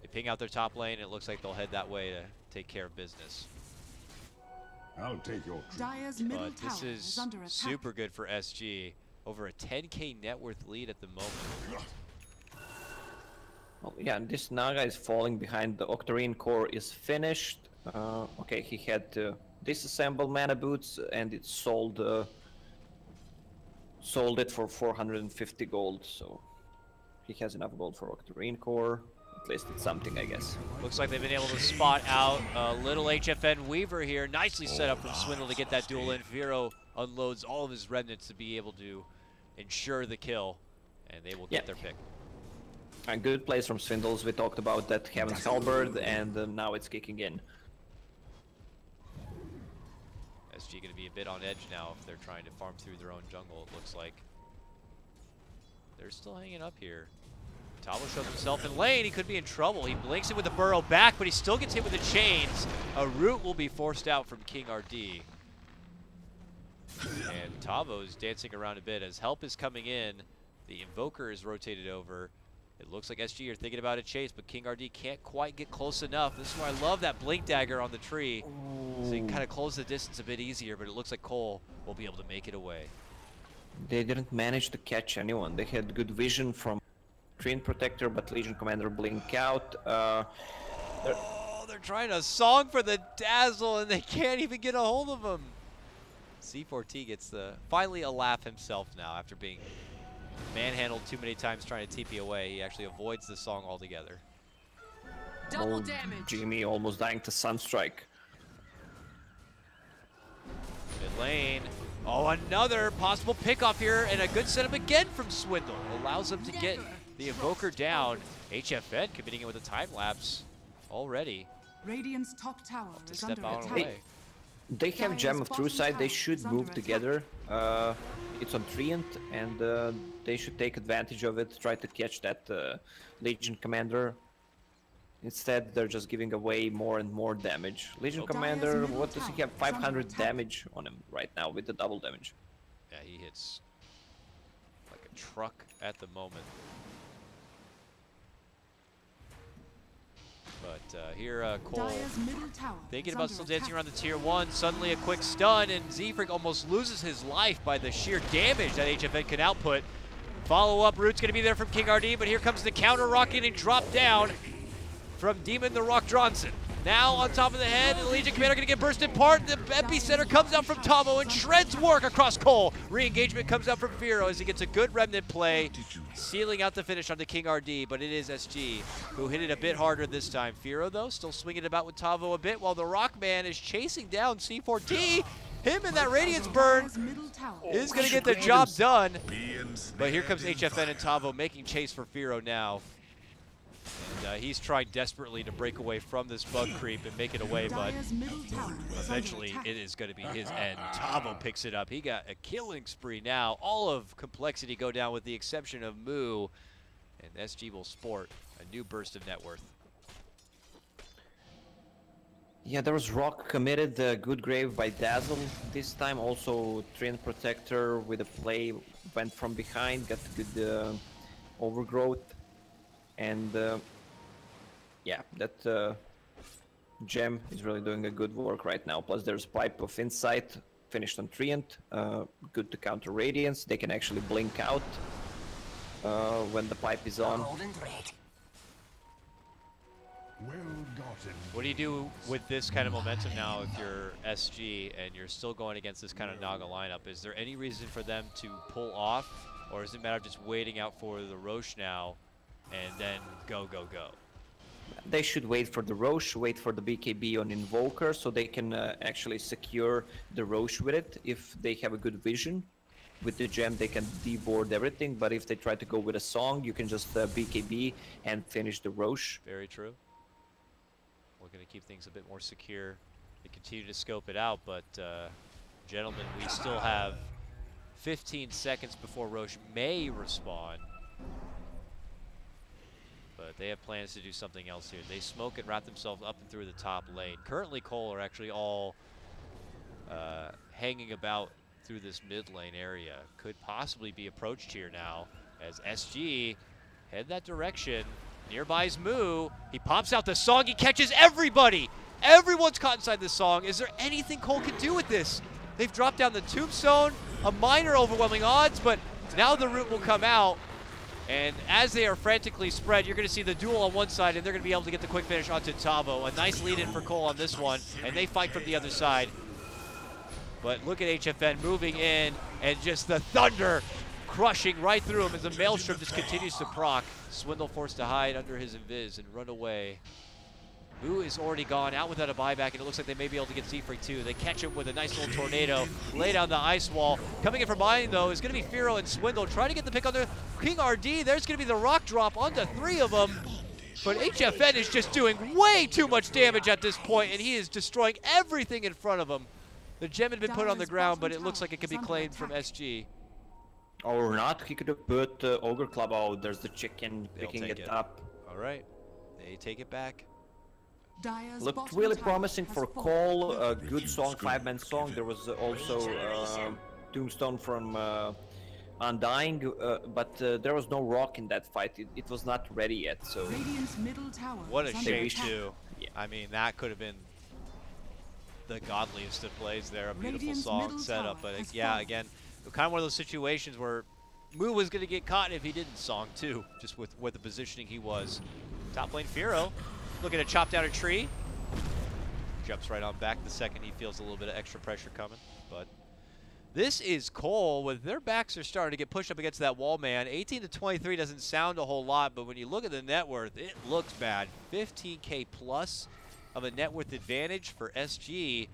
They ping out their top lane, and it looks like they'll head that way to take care of business. I'll take your But this is super good for SG. Over a 10k net worth lead at the moment. Oh, yeah, and this Naga is falling behind. The Octarine core is finished. Okay, he had to disassemble mana boots, and it sold it for 450 gold, so he has enough gold for Octarine core. At least it's something, I guess. Looks like they've been able to spot out a little HFN Weaver here. Nicely set up from Swindle to get that duel in. Firo unloads all of his remnants to be able to ensure the kill, and they will get their pick. A good plays from Swindles. We talked about that Heaven's Halberd, and now it's kicking in. SG going to be a bit on edge now if they're trying to farm through their own jungle, it looks like. They're still hanging up here. Tavo shows himself in lane. He could be in trouble. He blinks it with the burrow back, but he still gets hit with the chains. A root will be forced out from King RD. And Tavo's dancing around a bit as help is coming in. The Invoker is rotated over. It looks like SG are thinking about a chase, but King RD can't quite get close enough. This is why I love that Blink Dagger on the tree. So you can kind of close the distance a bit easier, but it looks like coL will be able to make it away. They didn't manage to catch anyone. They had good vision from Screen Protector, but Legion Commander blink out. They're trying a song for the Dazzle, and they can't even get a hold of him. C4T gets finally a laugh himself now after being manhandled too many times trying to TP away. He actually avoids the song altogether. Double damage. Jimmy almost dying to Sunstrike. Mid lane. Oh, another possible pickoff here, and a good setup again from Swindle. Allows him to get the Invoker down. HFN committing it with a time lapse already. Radiant's top tower To is step under out attack. away. They have Gem of True Sight. They should move together. It's on Treant, and they should take advantage of it. Try to catch that Legion Commander. Instead, they're just giving away more and more damage. Legion Commander, what does he have? 500 damage on him right now with the double damage. Yeah, he hits like a truck at the moment. But here, coL thinking about still dancing around the tier 1. Suddenly a quick stun, and Z-Freak almost loses his life by the sheer damage that HFN can output. Follow-up root's going to be there from King RD, but here comes the counter rock getting dropped down from Demon the Rock Johnson. Now on top of the head, the Legion Commander going to get bursted apart. The epicenter comes out from Tavo and shreds work across coL. Re-engagement comes out from Firo as he gets a good remnant play, sealing out the finish on the King RD, but it is SG who hit it a bit harder this time. Firo, though, still swinging about with Tavo a bit, while the Rockman is chasing down C4T. Him and that Radiance Burn is going to get the job done. But here comes HFN and Tavo making chase for Firo now. And he's trying desperately to break away from this bug creep and make it away, but eventually it is going to be his end. Tavo picks it up. He got a killing spree now. All of Complexity go down with the exception of Moo, and SG will sport a new burst of net worth. Yeah, there was Rock committed, good grave by Dazzle. This time also Treant Protector with a play went from behind, got good overgrowth. And yeah, that Gem is really doing a good work right now. Plus there's Pipe of Insight finished on Treant, good to counter Radiance. They can actually blink out when the pipe is on. What do you do with this kind of momentum now if you're SG and you're still going against this kind of Naga lineup? Is there any reason for them to pull off, or is it a matter of just waiting out for the Roche now and then go, go, go? They should wait for the Roche, wait for the BKB on Invoker, so they can actually secure the Roche with it. If they have a good vision with the gem, they can deboard everything, but if they try to go with a song, you can just BKB and finish the Roche. Very true. We're going to keep things a bit more secure. They continue to scope it out, but gentlemen, we still have 15 seconds before Roche may respawn. But they have plans to do something else here. They smoke and wrap themselves up and through the top lane. Currently, coL are actually all hanging about through this mid lane area. Could possibly be approached here now as SG head that direction. Nearby is Moo. He pops out the song. He catches everybody. Everyone's caught inside the song. Is there anything coL can do with this? They've dropped down the Tombstone, a minor overwhelming odds, but now the root will come out. And as they are frantically spread, you're going to see the duel on one side, and they're going to be able to get the quick finish onto Tavo. A nice lead in for coL on this one, and they fight from the other side. But look at HFN moving in, and just the thunder crushing right through him as the Maelstrom just continues to proc. Swindle forced to hide under his invis and run away. Moo is already gone out without a buyback, and it looks like they may be able to get Z-Freak too. They catch him with a nice little tornado, lay down the ice wall. Coming in from behind, though, is going to be Firo and Swindle trying to get the pick on their King RD. There's going to be the rock drop onto 3 of them. But HFN is just doing way too much damage at this point, and he is destroying everything in front of him. The gem had been put on the ground, but it looks like it could be claimed from SG. Or not, he could have put Ogre Club out. There's the chicken picking it up. All right, they take it back. Looked really promising for coL, a good song, 5-man song. There was also Tombstone from Undying, but there was no rock in that fight. It was not ready yet, so... What a shame, too. Yeah. I mean, that could have been the godliest of plays there. A beautiful song setup, but yeah, again, kind of one of those situations where Moo was going to get caught if he didn't song, too, just with the positioning he was. Top lane Firo. Looking to chop down a tree. Jumps right on back the second he feels a little bit of extra pressure coming. But This is coL. With their backs are starting to get pushed up against that wall, man. 18 to 23 doesn't sound a whole lot, but when you look at the net worth, it looks bad. 15K plus of a net worth advantage for SG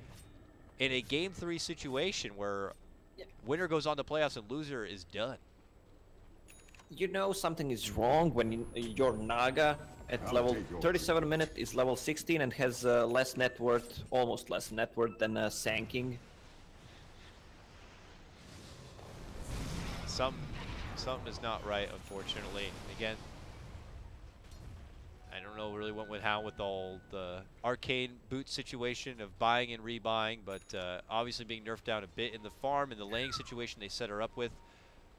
in a Game 3 situation where winner goes on to playoffs and loser is done. You know something is wrong when your Naga at level 37 minute is level 16 and has less net worth, almost less net worth than Sanking. Something is not right, unfortunately. Again, I don't know really what went how with all the arcane boot situation of buying and rebuying, but obviously being nerfed down a bit in the farm and the laying situation they set her up with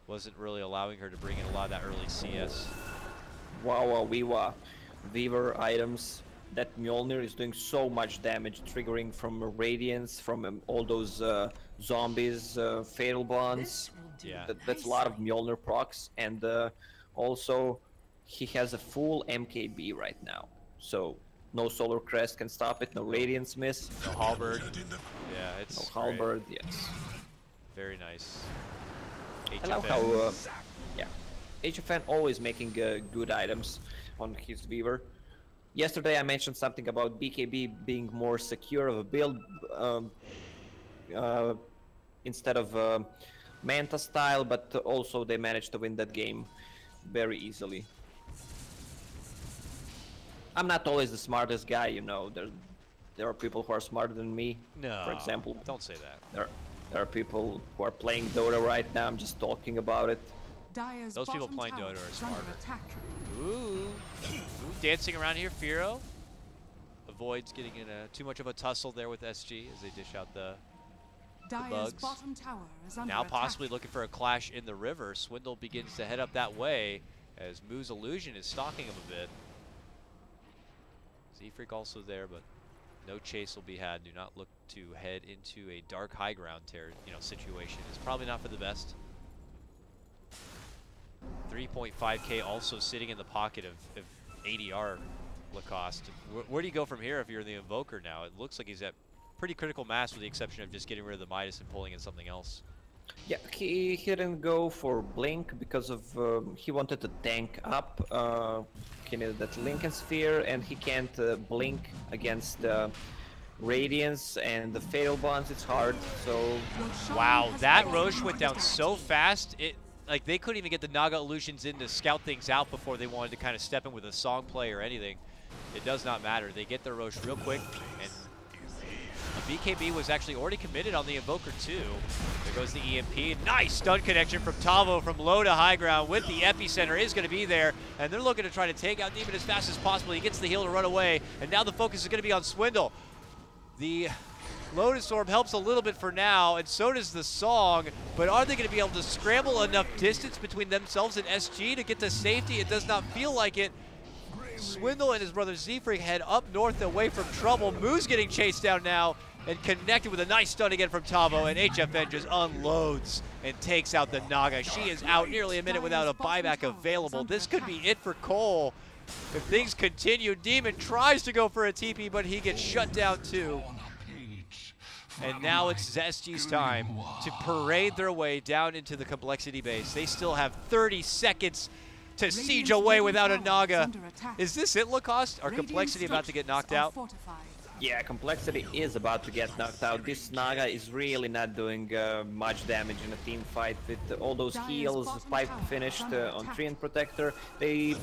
wasn't really allowing her to bring in a lot of that early CS. Wow, Weaver items. That Mjolnir is doing so much damage, triggering from Radiance, from all those zombies, Fatal Bonds. Yeah. That's a lot of Mjolnir procs, and also he has a full MKB right now. So no Solar Crest can stop it, no Radiance miss. No Halberd. Yeah, it's no Halberd, yes. Very nice. HFN. I love how, yeah, HFN always making good items on his Weaver. Yesterday I mentioned something about BKB being more secure of a build instead of Manta style, but also they managed to win that game very easily. I'm not always the smartest guy, you know. There are people who are smarter than me. No, for example, don't say that. There are people who are playing Dota right now. I'm just talking about it. Those people playing Dota are smarter. Ooh, dancing around here, Firo avoids getting in too much of a tussle there with SG as they dish out the bugs. Now possibly looking for a clash in the river. Swindle begins to head up that way as Moo's illusion is stalking him a bit. Z-Freak also there, but no chase will be had. Do not look to head into a dark high ground situation. It's probably not for the best. 3.5K also sitting in the pocket of ADR Lacoste. Where do you go from here if you're the Invoker now? It looks like he's at pretty critical mass with the exception of just getting rid of the Midas and pulling in something else. Yeah, he didn't go for Blink because of he wanted to tank up he needed that Lincoln Sphere, and he can't Blink against Radiance and the Fatal Bonds. It's hard, so... Wow, that Roche went down so fast. Like, they couldn't even get the Naga illusions in to scout things out before they wanted to kind of step in with a song play or anything. It does not matter. They get their Roche real quick, and BKB was actually already committed on the Invoker too. There goes the EMP. Nice stun connection from Tavo from low to high ground with the epicenter is going to be there, and they're looking to try to take out Demon as fast as possible. He gets the heal to run away, and now the focus is going to be on Swindle. The Lotus Orb helps a little bit for now, and so does the Song, but are they going to be able to scramble enough distance between themselves and SG to get to safety? It does not feel like it. Swindle and his brother Z-Freak head up north away from trouble. Moo's getting chased down now and connected with a nice stun again from Tavo, and HFN just unloads and takes out the Naga. She is out nearly a minute without a buyback available. This could be it for coL. If things continue, Demon tries to go for a TP, but he gets shut down too. And now it's SG's time to parade their way down into the complexity base. They still have 30 seconds to siege away without a Naga. Is this it, Lacoste? Are Complexity about to get knocked out? Yeah, Complexity is about to get knocked out. This Naga is really not doing much damage in a team fight with all those heals. Pipe finished on Treant Protector. They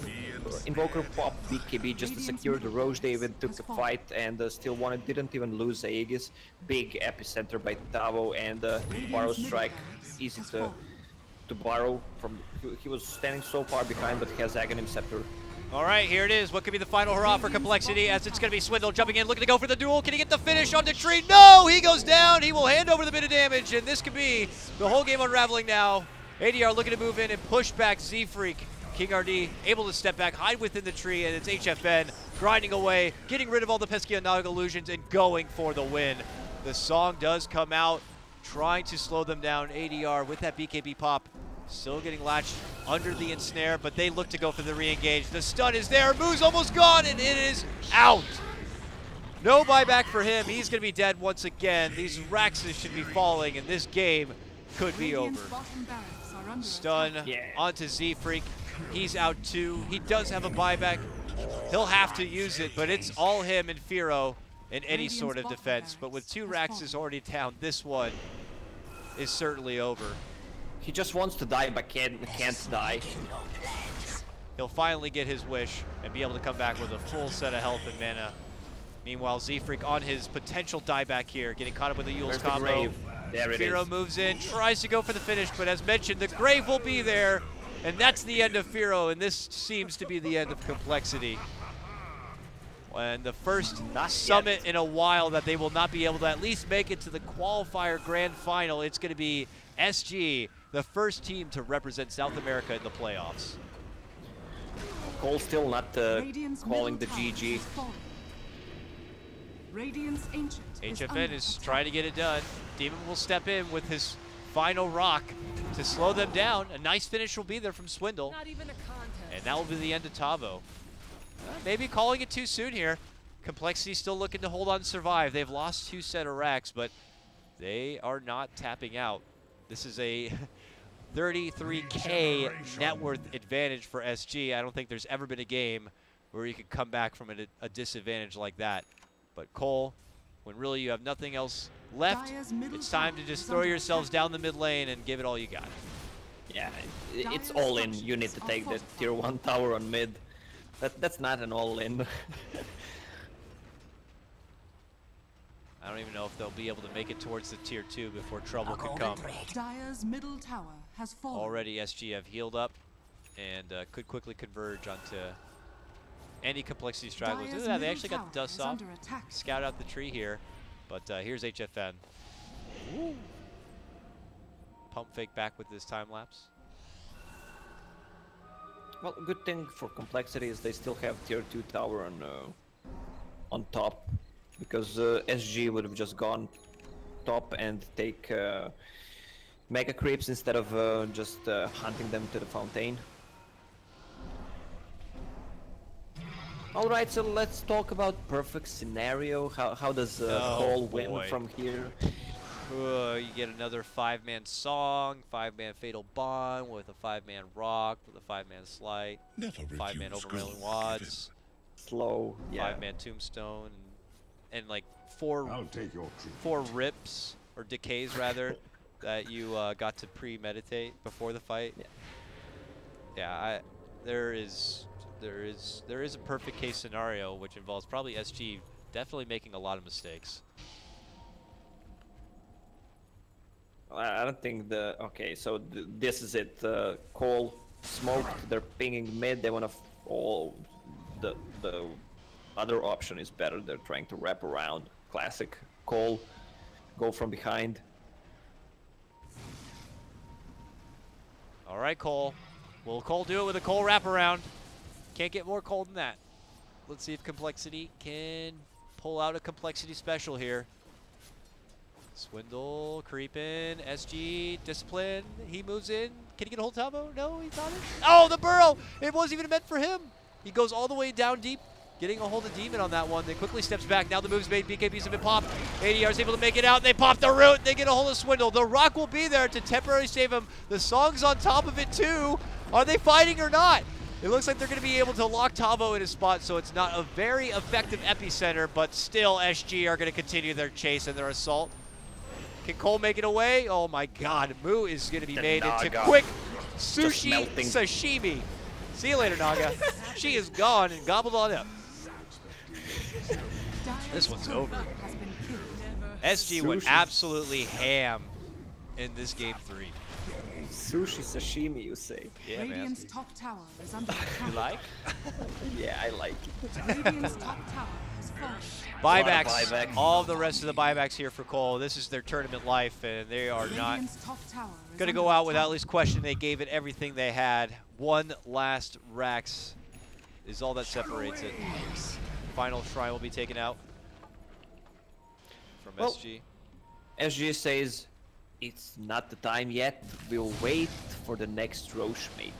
Invoker popped BKB just to secure the Roche. They even took the fight and still didn't even lose Aegis. Big epicenter by Tavo, and Barrow Strike easy to borrow from. He was standing so far behind, but he has Aghanim Scepter. All right, here it is. What could be the final hurrah for Complexity, as it's going to be Swindle jumping in, looking to go for the duel. Can he get the finish on the tree? No, he goes down. He will hand over the bit of damage, and this could be the whole game unraveling now. ADR looking to move in and push back Z-Freak. King RD able to step back, hide within the tree, and it's HFN grinding away, getting rid of all the pesky Naga illusions, and going for the win. The Song does come out, trying to slow them down. ADR with that BKB pop. Still getting latched under the ensnare, but they look to go for the re-engage. The stun is there. Moo's almost gone, and it is out. No buyback for him. He's going to be dead once again. These Raxes should be falling, and this game could be over. Stun onto Z-Freak. He's out too. He does have a buyback. He'll have to use it, but it's all him and Firo in any sort of defense. But with 2 Raxes already down, this one is certainly over. He just wants to die, but can't die. He'll finally get his wish and be able to come back with a full set of health and mana. Meanwhile, Z-Freak on his potential dieback here, getting caught up with the Yule's combo. There it Firo is. moves in, tries to go for the finish, but as mentioned, the Grave will be there, and that's the end of Firo, and this seems to be the end of Complexity. And the first summit in a while that they will not be able to at least make it to the Qualifier Grand Final. It's going to be SG, the first team to represent South America in the playoffs. coL still not calling the GG. HFN is trying to get it done. Demon will step in with his final rock to slow them down. A nice finish will be there from Swindle. Not even a contest. And that will be the end of Tavo. Maybe calling it too soon here. Complexity still looking to hold on and survive. They've lost 2 set of racks, but they are not tapping out. This is a 33K net worth advantage for SG. I don't think there's ever been a game where you could come back from a disadvantage like that. But coL, when really you have nothing else left, it's time to just throw yourselves down the mid lane and give it all you got. Yeah, it's all in. You need to take the tier 1 tower on mid. That's not an all in. I don't even know if they'll be able to make it towards the tier 2 before trouble could come. Dire's middle tower has fallen. Already SG have healed up and could quickly converge onto any Complexity stragglers. Look at that, they actually got the dust off. Scout out the tree here, but here's HFN. Woo. Pump fake back with this time lapse. Well, good thing for Complexity is they still have tier 2 tower on top, because SG would have just gone top and take mega creeps instead of just hunting them to the fountain. Alright, so let's talk about perfect scenario. How does coL win from here? You get another 5-man song, 5-man fatal bond with a 5-man rock, with a 5-man slight, 5-man overrailing wads, slow, 5-man tombstone, and like 4 rips or decays rather that you got to premeditate before the fight. There is a perfect case scenario which involves probably SG definitely making a lot of mistakes. I don't think okay, so this is it. coL smoked, they're pinging mid, they want to the other option is better, they're trying to wrap around. Classic coL, go from behind. Alright, coL. Will coL do it with a coL wraparound? Can't get more cold than that. Let's see if Complexity can pull out a Complexity special here. Swindle, creeping, SG, discipline. He moves in. Can he get a hold of Tavo? No, he's not it. Oh, the burrow! It wasn't even meant for him. He goes all the way down deep, getting a hold of Demon on that one. Then quickly steps back. Now the move's made. BKB's have been popped. ADR's able to make it out. They pop the root. They get a hold of Swindle. The rock will be there to temporarily save him. The song's on top of it too. Are they fighting or not? It looks like they're going to be able to lock Tavo in his spot, so it's not a very effective epicenter, but still SG are going to continue their chase and their assault. Can coL make it away? Oh my god, Moo is going to be made into quick sushi sashimi. See you later, Naga. She is gone and gobbled on up. This one's over. SG went absolutely ham in this game 3. Sushi sashimi, you say? Yeah, Radiant's top tower is under attack. You like? Yeah, I like it. Radiant's top tower has fallen. Buybacks. All the rest of the buybacks here for coL. This is their tournament life, and they are not going to go out without at least question. They gave it everything they had. One last Rax is all that separates it. Final Shrine will be taken out from SG. SG says, it's not the time yet. We'll wait for the next Roche, maybe.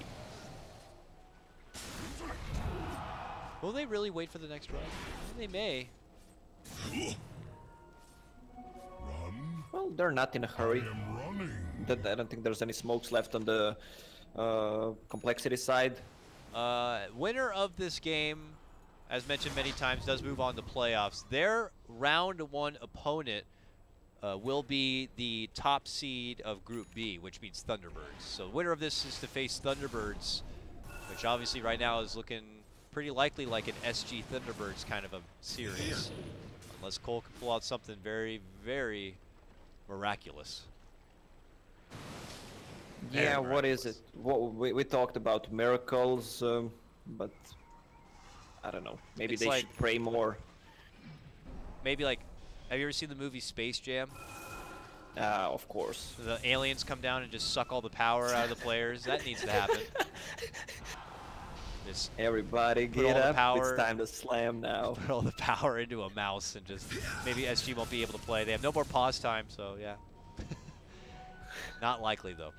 Will they really wait for the next run? They may. Well, they're not in a hurry. I don't think there's any smokes left on the complexity side. Winner of this game, as mentioned many times, does move on to playoffs. Their round 1 opponent will be the top seed of Group B, which means Thunderbirds. So the winner of this is to face Thunderbirds, which obviously right now is looking pretty likely like an SG Thunderbirds kind of a series. Unless coL can pull out something very, very miraculous. Yeah, what is it? We talked about miracles, but I don't know. Maybe it's they like, should pray more. Maybe like, have you ever seen the movie Space Jam? Of course. The aliens come down and just suck all the power out of the players. That needs to happen. Just everybody get up. It's time to slam now. Put all the power into a mouse and just maybe SG won't be able to play. They have no more pause time, so yeah. Not likely though.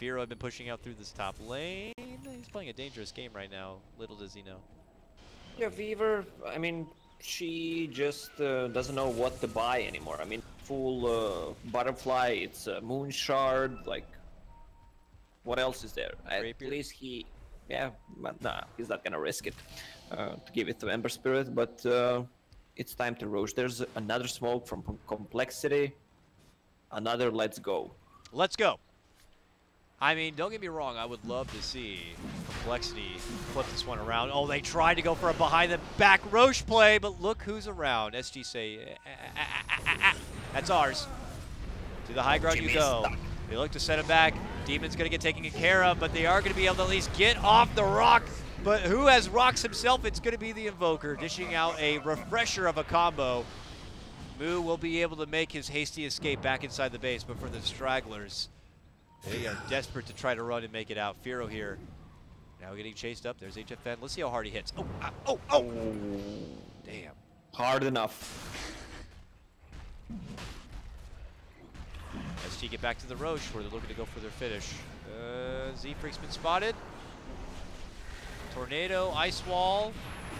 Firo had been pushing out through this top lane. He's playing a dangerous game right now. Little does he know. Yeah, Weaver, I mean, she just doesn't know what to buy anymore. I mean, full butterfly, it's a moon shard, like, what else is there? At least he, yeah, but nah, he's not gonna risk it to give it to Ember Spirit, but it's time to Roche. There's another smoke from complexity, another let's go. Let's go. I mean, don't get me wrong, I would love to see Complexity flip this one around. Oh, they tried to go for a behind-the-back Roche play, but look who's around. SG say, that's ours. To the high ground you go. They look to set him back. Demon's going to get taken care of, but they are going to be able to at least get off the rock. But who has rocks himself? It's going to be the Invoker, dishing out a refresher of a combo. Moo will be able to make his hasty escape back inside the base, but for the stragglers, they are desperate to try to run and make it out. Firo here, now getting chased up. There's HFN. Let's see how hard he hits. Oh, damn. Hard enough. SG get back to the Roche where they're looking to go for their finish. Z-Freak's been spotted. Tornado, Ice Wall,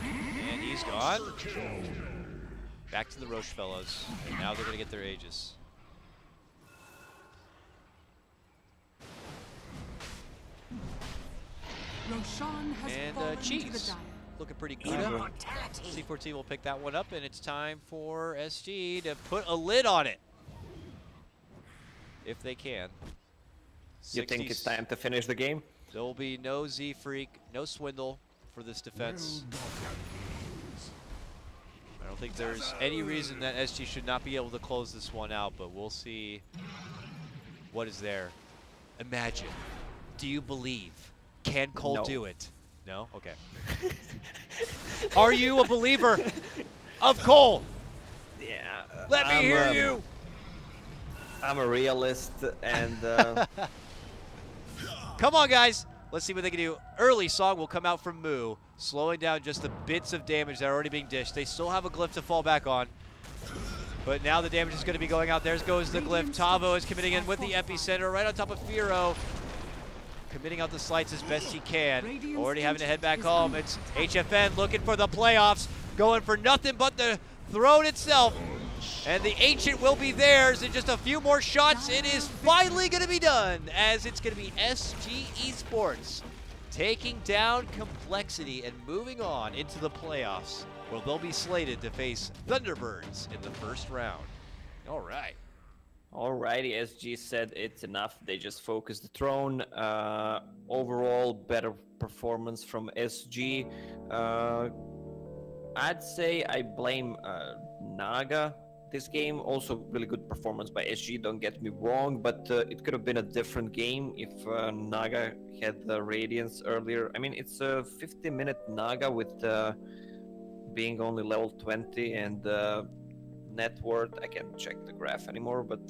and he's gone. Back to the Roche fellas, and now they're going to get their Aegis. And Cheese, looking pretty good. C4T will pick that one up, and it's time for SG to put a lid on it. If they can. You think it's time to finish the game? There will be no Z-Freak, no Swindle for this defense. I don't think there's any reason that SG should not be able to close this one out, but we'll see what is there. Imagine. Do you believe? Can coL do it? No? Okay. Are you a believer of coL? Yeah. Let me hear you! I'm a realist, and... Come on, guys. Let's see what they can do. Early song will come out from Moo, slowing down just the bits of damage that are already being dished. They still have a glyph to fall back on. But now the damage is going to be going out. There goes the glyph. Tavo is committing in with the epicenter right on top of Firo. Committing out the slides as best he can. Already having to head back home. It's HFN looking for the playoffs. Going for nothing but the throne itself. And the Ancient will be theirs in just a few more shots. It is finally going to be done, as it's going to be SG Esports taking down Complexity and moving on into the playoffs, where they'll be slated to face Thunderbirds in the first round. All right. Alrighty, SG said it's enough. They just focused the throne. Overall, better performance from SG. I'd say I blame Naga this game. Also, really good performance by SG, don't get me wrong, but it could have been a different game if Naga had the Radiance earlier. I mean, it's a 50-minute Naga with being only level 20 and net worth. I can't check the graph anymore, but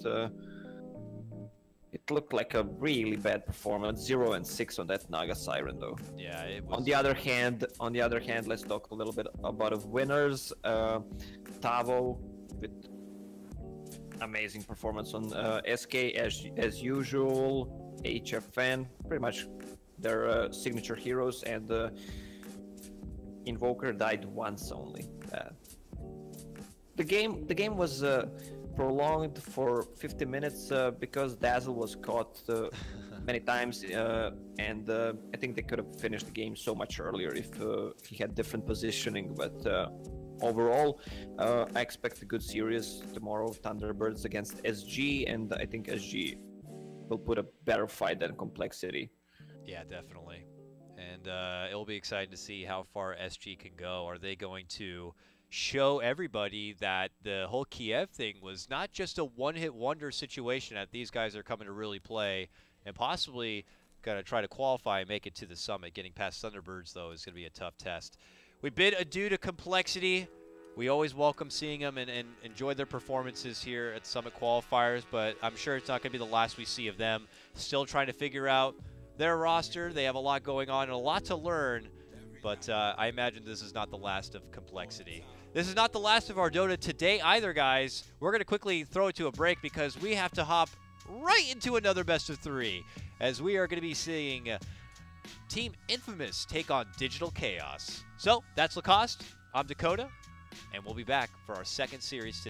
it looked like a really bad performance. 0 and 6 on that Naga Siren, though. Yeah, it was. On the other hand, let's talk a little bit about the winners. Tavo with amazing performance on SK as usual. HFN, pretty much their signature heroes, and Invoker died once only. The game was prolonged for 50 minutes because Dazzle was caught many times, and I think they could have finished the game so much earlier if he had different positioning. But overall, I expect a good series tomorrow, Thunderbirds against SG, and I think SG will put a better fight than Complexity. Yeah, definitely. And it'll be exciting to see how far SG can go. Are they going to show everybody that the whole Kiev thing was not just a one-hit wonder situation, that these guys are coming to really play and possibly going to try to qualify and make it to the summit? Getting past Thunderbirds, though, is going to be a tough test. We bid adieu to Complexity. We always welcome seeing them and enjoy their performances here at Summit Qualifiers, but I'm sure it's not going to be the last we see of them. Still trying to figure out their roster. They have a lot going on and a lot to learn, but I imagine this is not the last of Complexity. This is not the last of our Dota today either, guys. We're going to quickly throw it to a break because we have to hop right into another best of 3, as we are going to be seeing Team Infamous take on Digital Chaos. So that's Lacoste. I'm Dakota, and we'll be back for our second series today.